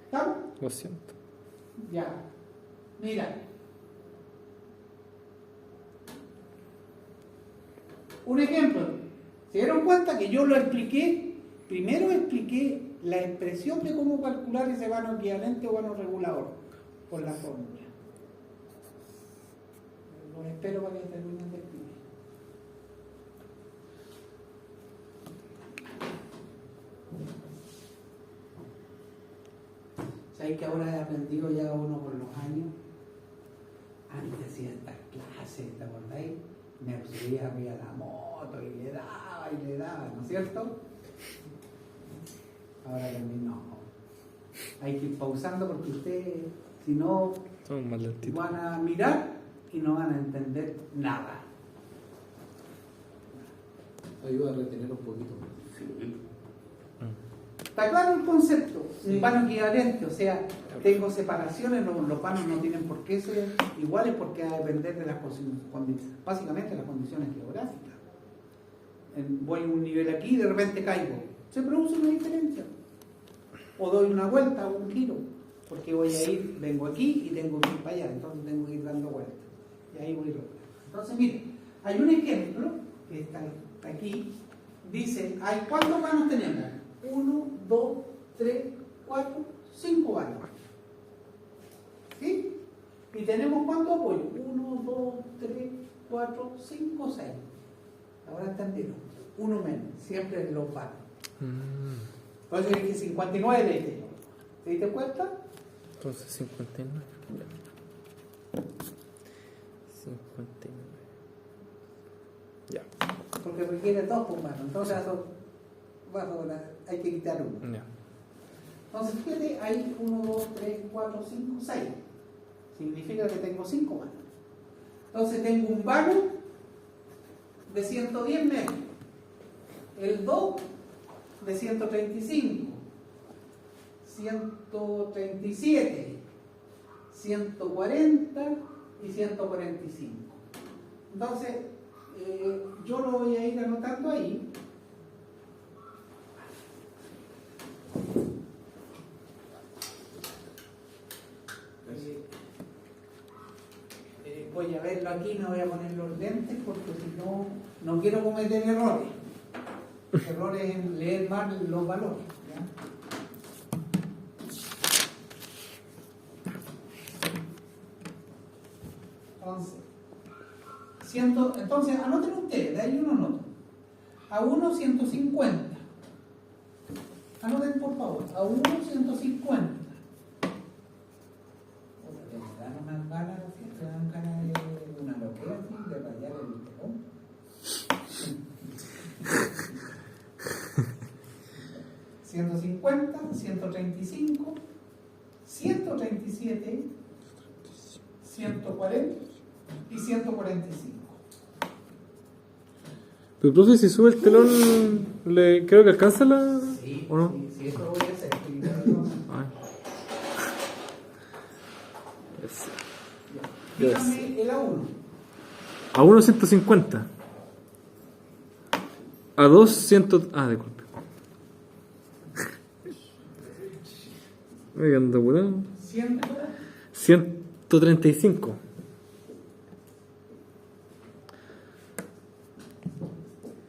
¿Estamos? Lo siento. Ya. Mira. Un ejemplo. ¿Se dieron cuenta que yo lo expliqué? Primero expliqué la expresión de cómo calcular ese vano equivalente o vano regulador por la fórmula. Los espero para que terminen de explicar. ¿Sabes que ahora he aprendido ya uno por los años? Antes hacía estas clases, ¿te acordáis? Me subía arriba a la moto y le daba, ¿no es cierto? Ahora también no. Hay que ir pausando porque usted, si no, Son más lentitos. Van a mirar y no van a entender nada. Ayuda a retener un poquito. ¿Está claro el concepto? Un vano equivalente, o sea, tengo separaciones, los vanos no tienen por qué ser iguales porque va a depender de las básicamente las condiciones geográficas. Voy a un nivel aquí y de repente caigo. Se produce una diferencia. O doy una vuelta o un giro, porque voy a ir, vengo aquí y tengo que ir para allá, entonces tengo que ir dando vueltas. Y ahí voy. Entonces, mire, hay un ejemplo que está aquí. Dice, ¿cuántos vanos tenemos? 1, 2, 3, 4, 5 vanos. ¿Sí? ¿Y tenemos cuántos apoyos? 1, 2, 3, 4, 5, 6. Ahora entendieron. Uno menos, siempre los vanos. Entonces dije 59 le dije yo. ¿Te diste cuenta? Entonces 59. 59. Ya. Porque requiere dos por mano. Entonces hay que quitar uno. Ya. Entonces fíjate, hay 1, 2, 3, 4, 5, 6. Significa que tengo 5 manos. Entonces tengo un vano de 110 metros. El 2 de 135. 137. 140 y 145. Entonces, yo lo voy a ir anotando ahí. Voy a verlo aquí, no voy a poner los lentes porque si no, no quiero cometer errores. Errores en leer mal los valores. ¿Ya? Entonces, anoten ustedes, de ahí uno anota. A 1, 150. Anoten por favor, a 1, 150. Me dan unas ganas, me dan ganas de una loquera, de rayar el telón. 150, 135, 137, 140 y 145. Pero profe, si sube el telón, creo que alcanza la... Sí, ¿o no? sí, eso lo voy a hacer. Ay. Dígame el A1. A 1 150. A 2 100... disculpe. Me ando apurado. 135.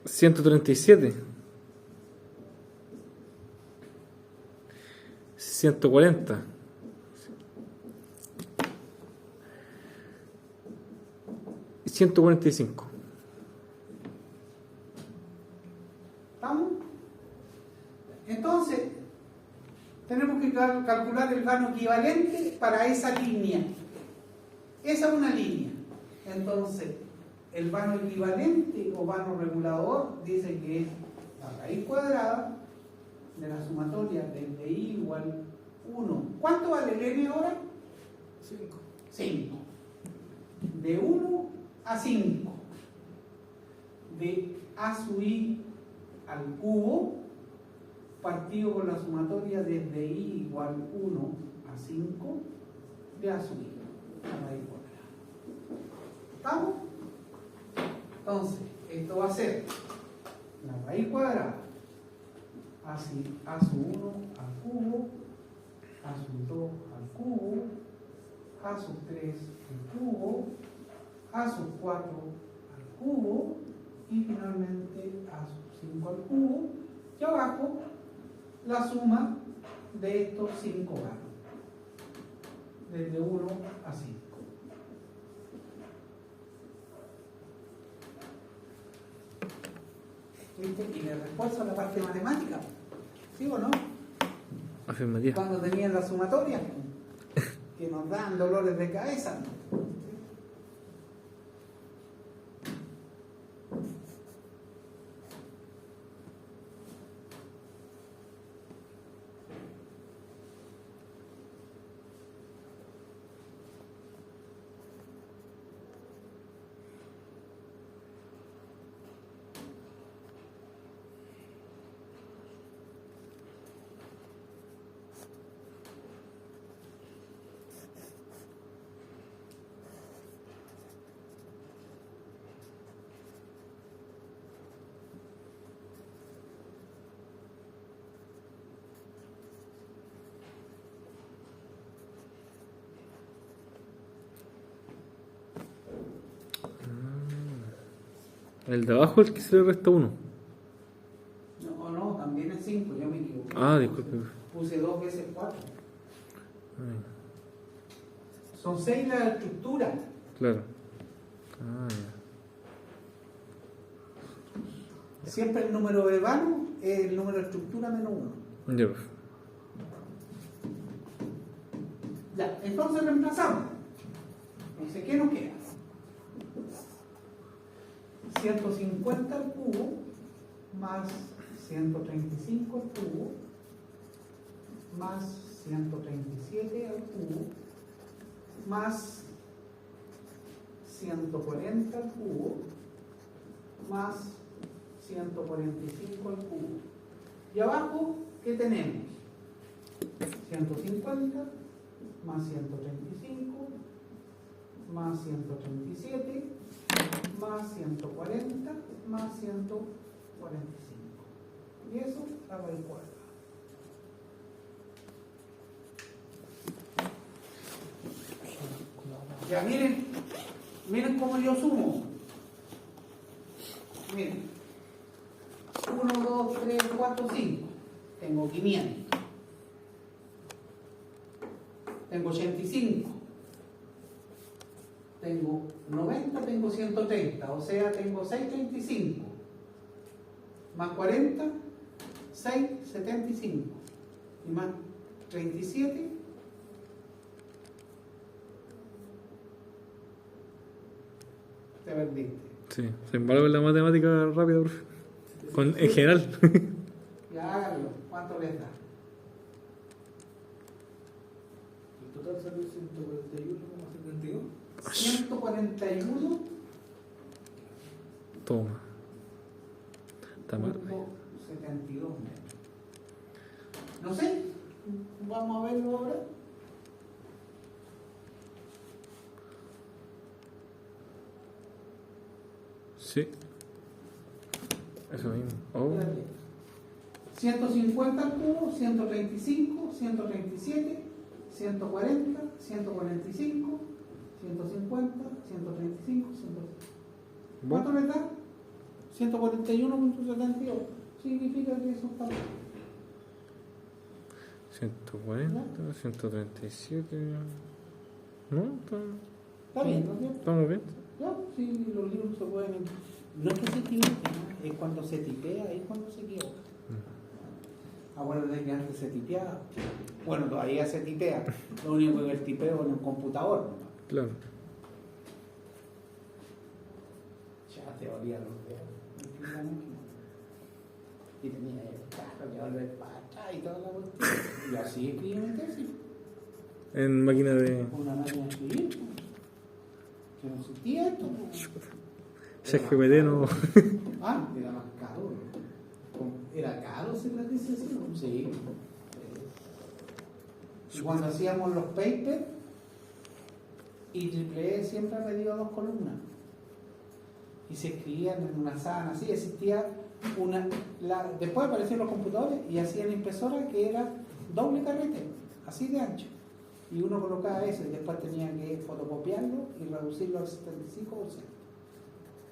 137. 140. 145. ¿Estamos? Entonces, tenemos que calcular el vano equivalente para esa línea. Esa es una línea. Entonces, el vano equivalente o vano regulador dice que es la raíz cuadrada de la sumatoria de i igual 1. ¿Cuánto vale el n ahora? 5. 5. De 1 a 5. De a sub i al cubo partido por la sumatoria desde i igual 1 a 5 de a sub i. La raíz cuadrada. ¿Estamos? Entonces, esto va a ser la raíz cuadrada a sub 1 al cubo, a sub 2 al cubo, a sub 3 al cubo, a sub 4 al cubo y finalmente a sub 5 al cubo, y abajo la suma de estos 5 vanos, desde 1 a 5. ¿Viste? Y le refuerzo la parte matemática, ¿sí o no? Afirmativa. Cuando tenían la sumatoria, que nos dan dolores de cabeza. El de abajo es el que se le resta 1. No, no, también es 5, yo me equivoqué. Ah, disculpe. Puse 2 veces 4. Ay, Son 6 las estructuras. claro. Ah, ya. Siempre el número de vano es el número de estructura menos 1. Ya, pues. Ya, entonces reemplazamos. Entonces, ¿qué nos queda? 150 al cubo más 135 al cubo más 137 al cubo más 140 al cubo más 145 al cubo. Y abajo, ¿qué tenemos? 150 más 135 más 137 más 140 más 145. Y eso a la cuadrada. Ya miren cómo yo sumo. Miren. 1, 2, 3, 4, 5. Tengo 500. Tengo 85. Tengo 90, tengo 130. O sea, tengo 635. Más 40, 675. Y más 37. Te perdiste. Sí, sin embargo, en la matemática rápida, profe. En general. Ya háganlo. ¿Cuánto les da? El total salió 141,72. 141. Toma. Está mal. 72 metros. No sé. Vamos a verlo ahora. Sí. Eso mismo. Oh. 150 al cubo, 135, 137, 140, 145, 150, 135, 130. ¿Cuánto le da? 141,72. Significa que eso está bien. 140, 137. ¿No? Está bien, ¿no es cierto? Estamos bien. Ya, sí, los libros se pueden. No es que se equivoquen, ¿no? Es cuando se tipea, es cuando se equivoca. Acuérdate que antes se tipeaba. Bueno, todavía se tipea. Lo único que el tipeo en un computador, ¿no? Claro. Ya te olía los dedos. Y tenía el carro que volver para atrás y toda la cuestión. Y así escribí mi tesis. En máquina de. Una máquina de escribir. Que no existía esto. ChatGPT no. Ah, Era más caro. ¿Era caro hacer la tesis así? ¿No? sí. Y cuando hacíamos los papers, IEEE siempre me dio 2 columnas. Y se escribían en una sábana, así existía una. Después aparecieron los computadores y hacían impresora que era doble carrete, así de ancho. Y uno colocaba eso y después tenía que fotocopiarlo y reducirlo al 75%.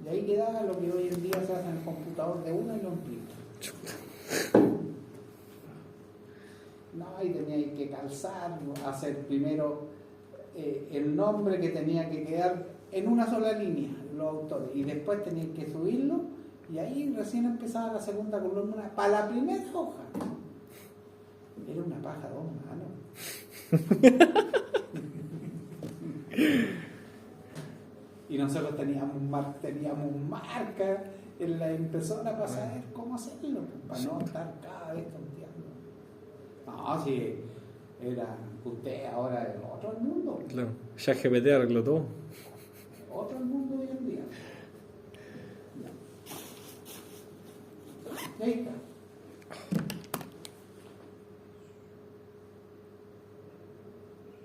Y ahí quedaba lo que hoy en día se hace en el computador de uno y lo imprime. No, y tenía que calzar, hacer primero el nombre que tenía que quedar en una sola línea, los autores, y después tenían que subirlo, y ahí recién empezaba la segunda columna para la primera hoja. Era una paja de 2 manos. Y nosotros teníamos marca en la impresora para saber cómo hacerlo, para no estar cada vez tonteando. No, si era usted ahora es otro el mundo. Claro. ChatGPT arregló todo. Otro el mundo hoy en día. Ya. Ahí está.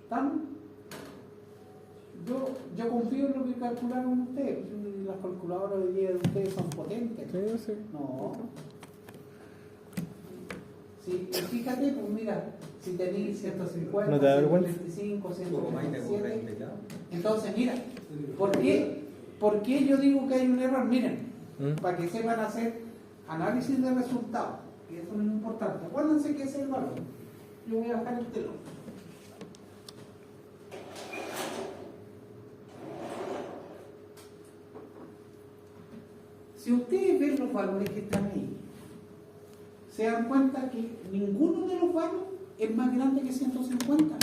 ¿Estamos? Yo confío en lo que calcularon ustedes. Las calculadoras de día de ustedes son potentes. Sí, sí. No. Sí, fíjate, pues mira, si tenéis 150, ¿No te da vergüenza? 125, 127. Entonces, mira, ¿por qué yo digo que hay un error? Miren, para que sepan hacer análisis de resultados. Y eso es lo importante. Acuérdense que ese es el valor. Yo voy a bajar el telón. Si ustedes ven los valores que están ahí, se dan cuenta que ninguno de los vanos es más grande que 150.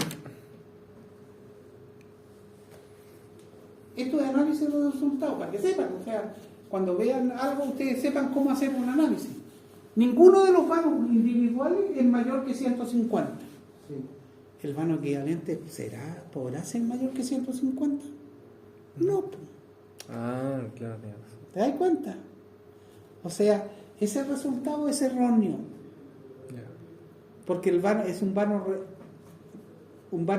Esto es análisis de resultados, para que sepan, o sea, cuando vean algo, ustedes sepan cómo hacer un análisis. Ninguno de los vanos individuales es mayor que 150. Sí. ¿El vano equivalente podrá ser mayor que 150? No. Ah, claro, tienes razón. ¿Te das cuenta? O sea, ese resultado es erróneo. Ya. Porque el vano es un vano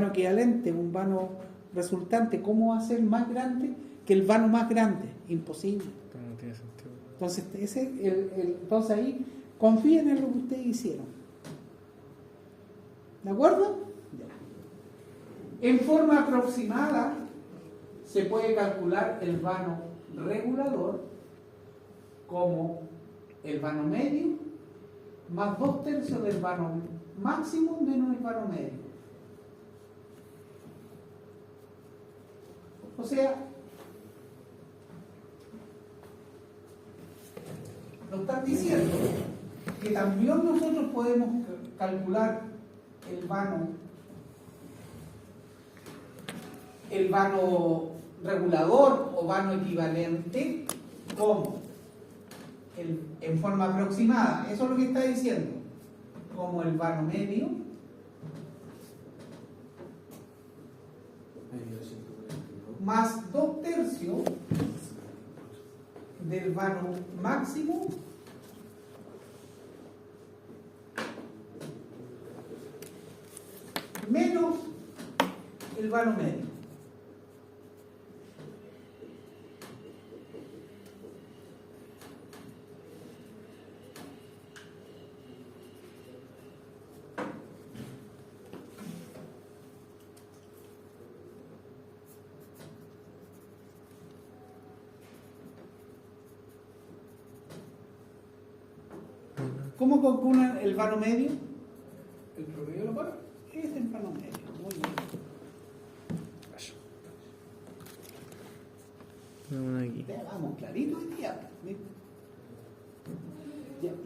equivalente, un vano resultante. ¿Cómo va a ser más grande que el vano más grande? Imposible. No tiene sentido. Entonces, entonces ahí confíen en lo que ustedes hicieron. ¿De acuerdo? Ya. En forma aproximada se puede calcular el vano regulador como el vano medio más 2/3 del vano máximo menos el vano medio. O sea, nos están diciendo que también nosotros podemos calcular el vano regulador o vano equivalente como en forma aproximada. Eso es lo que está diciendo, como el vano medio más 2/3 del vano máximo menos el vano medio. ¿Cómo calculan el vano medio? El promedio lo paga. Este es el vano medio. Muy bien. Aquí. Ya vamos clarito hoy día.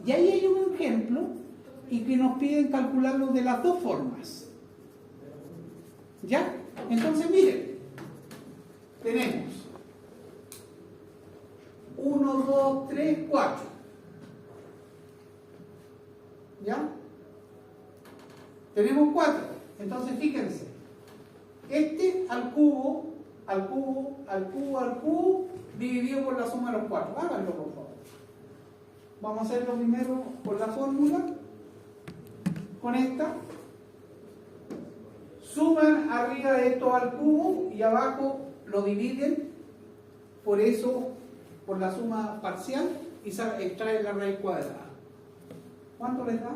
Y ahí hay un ejemplo y que nos piden calcularlo de las dos formas. ¿Ya? Entonces miren, tenemos 1, 2, 3, 4. ¿Ya? Tenemos 4. Entonces fíjense, este al cubo, dividido por la suma de los 4. Háganlo, por favor. Vamos a hacerlo primero con la fórmula. Con esta. Suman arriba de esto al cubo y abajo lo dividen. Por eso, por la suma parcial y extraen la raíz cuadrada. ¿Cuánto les da?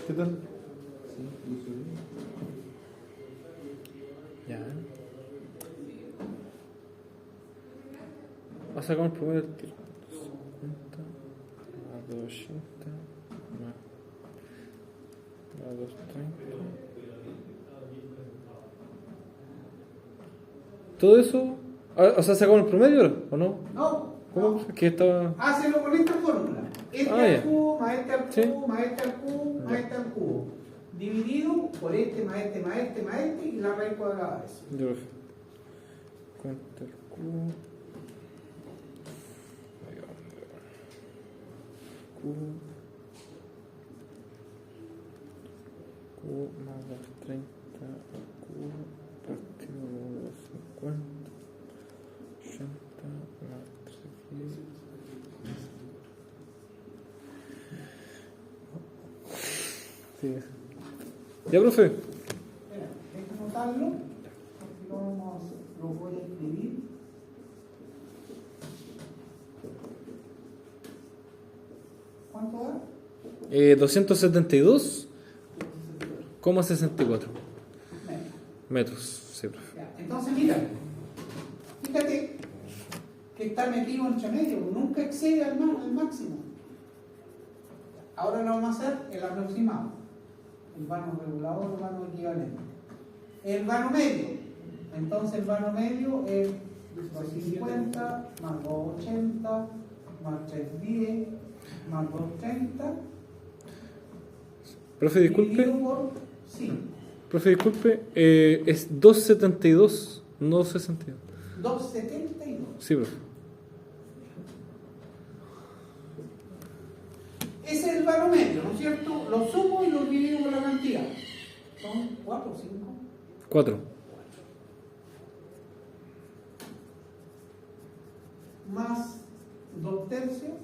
¿Qué tal? Ya. Vas a sacar el promedio del tiro. 50 más 280 más 230. ¿Todo eso? O sea, ¿sacamos el promedio o no? No. ¿Cómo? No. Es que estaba... Hácelo con esta fórmula. Este Ah, al ya. cubo, más este al cubo, Sí. más este al cubo, más este al cubo. Dividido por este, más este, más este, más este y la raíz cuadrada de eso. Yo lo sé. Cuenta el cubo. Ahí va. Cubo. Cubo más 230 al cubo partido por 50. 80 más 310. Sí. Ya, profe. Espera, déjame anotarlo, porque lo voy a escribir. ¿Cuánto da? 272,64 metros. Sí, profe. Ya, entonces mira, fíjate que está metido entre medio, nunca excede al máximo. Ahora lo vamos a hacer el aproximado, el vano regulador, el vano equivalente. El vano medio, entonces el vano medio es 250 más 280 más 310 más 230 Profe, disculpe. dividido por 5. Profe, disculpe. Es 272, no 62. 272. Sí, profe. Ese es el vano medio, ¿no es cierto? Lo sumo y lo divido por la cantidad. Son 4 o 5. 4. Más 2 tercios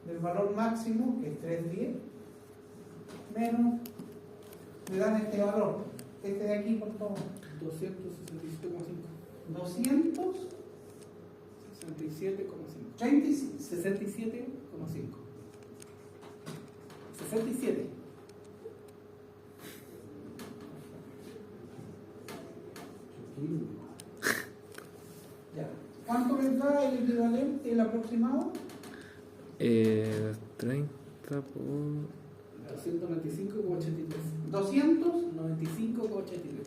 del valor máximo, que es 310, menos, me dan este valor, este de aquí, por favor. 267,5. 267,5. 67. Ya. ¿Cuánto les da el equivalente, el aproximado? 30 por... 295,83. 200. 95,83.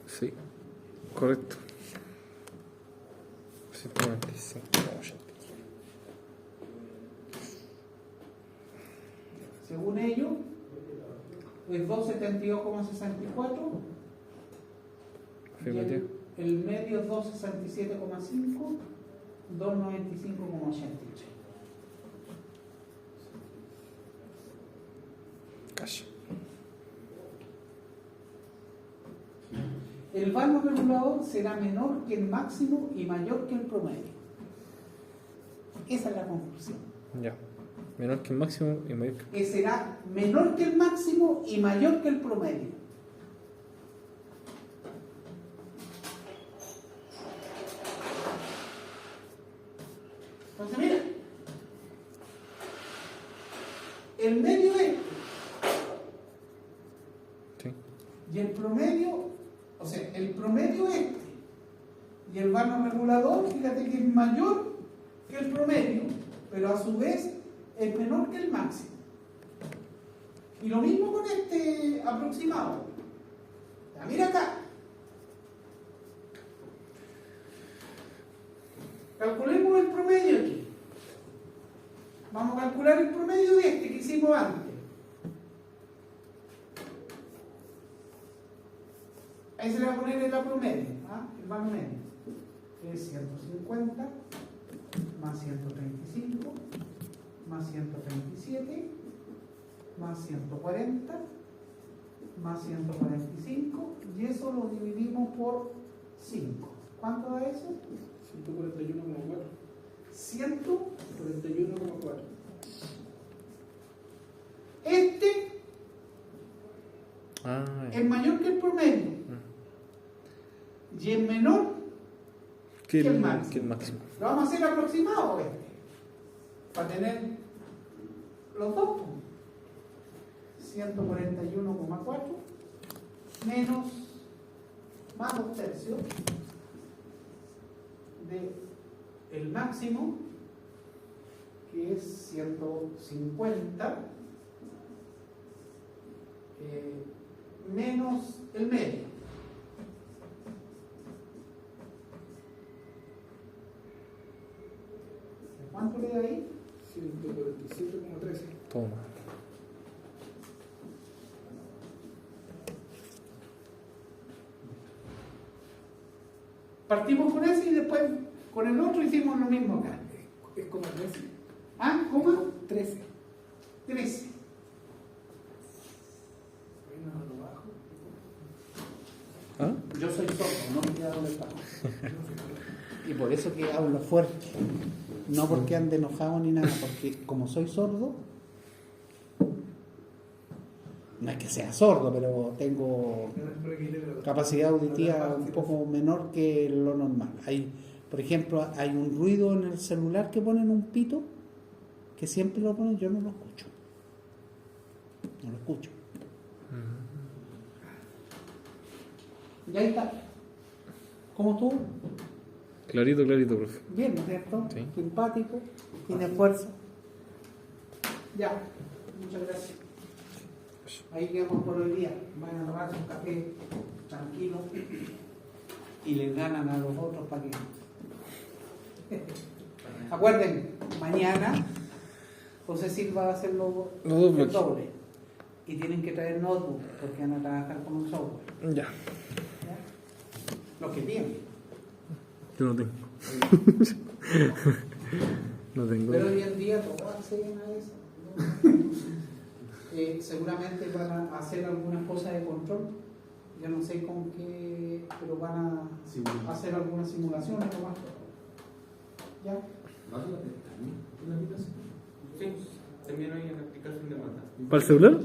Sí, correcto. 195,83. Según ellos, es 272,64. Y Afirmativo. el medio es 267,5, 295,83. Casi. El vano regulador será menor que el máximo y mayor que el promedio. Esa es la conclusión. Ya. Menor que el máximo y mayor que... Que será menor que el máximo y mayor que el promedio. Entonces, mira, el medio es este, Sí. y el promedio, o sea, el promedio es este, y el vano regulador, fíjate que es mayor que el promedio, pero a su vez es menor que el máximo. Y lo mismo con este aproximado. Ya, mira acá. Calculemos el promedio aquí. Vamos a calcular el promedio de este que hicimos antes. Ahí se le va a poner el promedio, el vano medio. Es 150 más 135 más 137 más 140 más 145, y eso lo dividimos por 5. ¿Cuánto da eso? 141,4. 141,4. 41,4. Este es mayor que el promedio y es menor Que que el el máximo. que el máximo. Lo vamos a hacer aproximado para tener los dos. 141,4 menos más 2 tercios de el máximo, que es 150, menos el medio. ¿Cuánto le da ahí? 147,13. Toma. Partimos con ese y después con el otro hicimos lo mismo acá. Es como 13. ¿Ah? ¿Cómo? 13. 13. Bueno, lo bajo. ¿Ah? Yo soy sordo, no me queda doble pago. Y por eso que hablo fuerte. No porque ande enojado ni nada, porque como soy sordo, no es que sea sordo, pero tengo capacidad auditiva un poco menor que lo normal. Hay Por ejemplo, hay un ruido en el celular que ponen un pito, que siempre lo ponen, yo no lo escucho. No lo escucho. Y ahí está. ¿Cómo estuvo? Clarito, profe. Bien, ¿no es cierto? Sí. Simpático, tiene fuerza. Ya, muchas gracias. Ahí quedamos por hoy día. Vayan a tomar su café tranquilo y les ganan a los otros para que. Acuerden, mañana José Silva va a hacer el doble. Y tienen que traer notebook porque van a trabajar con un software. Ya. ¿Ya? Los que tienen. Yo no tengo. No tengo. Pero hoy en día todos acceden a eso. ¿No? Seguramente van a hacer algunas cosas de control. Yo no sé con qué, pero van a hacer algunas simulaciones nomás. ¿Ya? ¿Vas a la pestaña en la aplicación? Sí, también hay en la aplicación de mata. ¿Para el celular?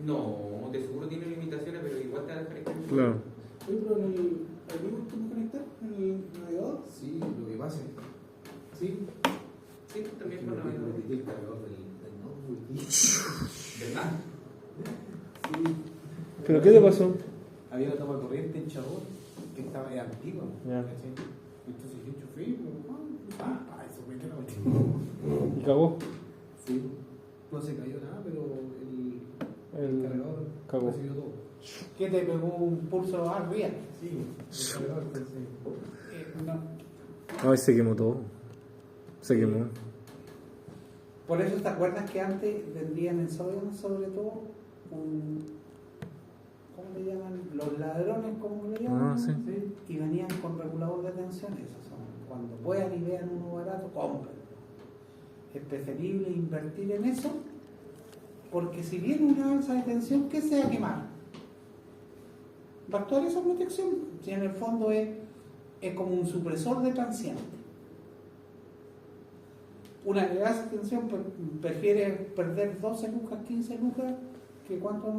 No, de seguro tiene limitaciones, pero igual te va a dejar escribir. Claro. Oye, pero en el libro ¿cómo conectar? ¿En el navegador? Sí, lo que pasa es. Sí, Sí, también con la me mano. metí el cargador del notebook. ¿Verdad? Sí. ¿Pero qué te pasó? Había una toma corriente en Chabón que estaba antigua. Ya. ¿Cachai? Entonces yo enchufé, eso me quedó. ¿Y cagó? Sí. No se cayó nada, pero el El cargador cagó. recibió todo. ¿Qué te pegó un pulso arriba? Sí, el cargador entonces. No. Ay, se quemó todo. Se quemó. Por eso te acuerdas que antes vendían en Sodium sobre todo un. ¿Cómo le llaman? Los ladrones, ¿cómo le llaman? Ah, sí. Y venían con regulador de tensión. Esos son. Cuando puedan y vean uno barato, compren. Es preferible invertir en eso, porque si viene una alza de tensión, ¿qué se va a quemar? Va a actuar esa protección. Si en el fondo es como un supresor de transiente. Una que hace tensión prefiere perder 12 lucas, 15 lucas, que cuánto nos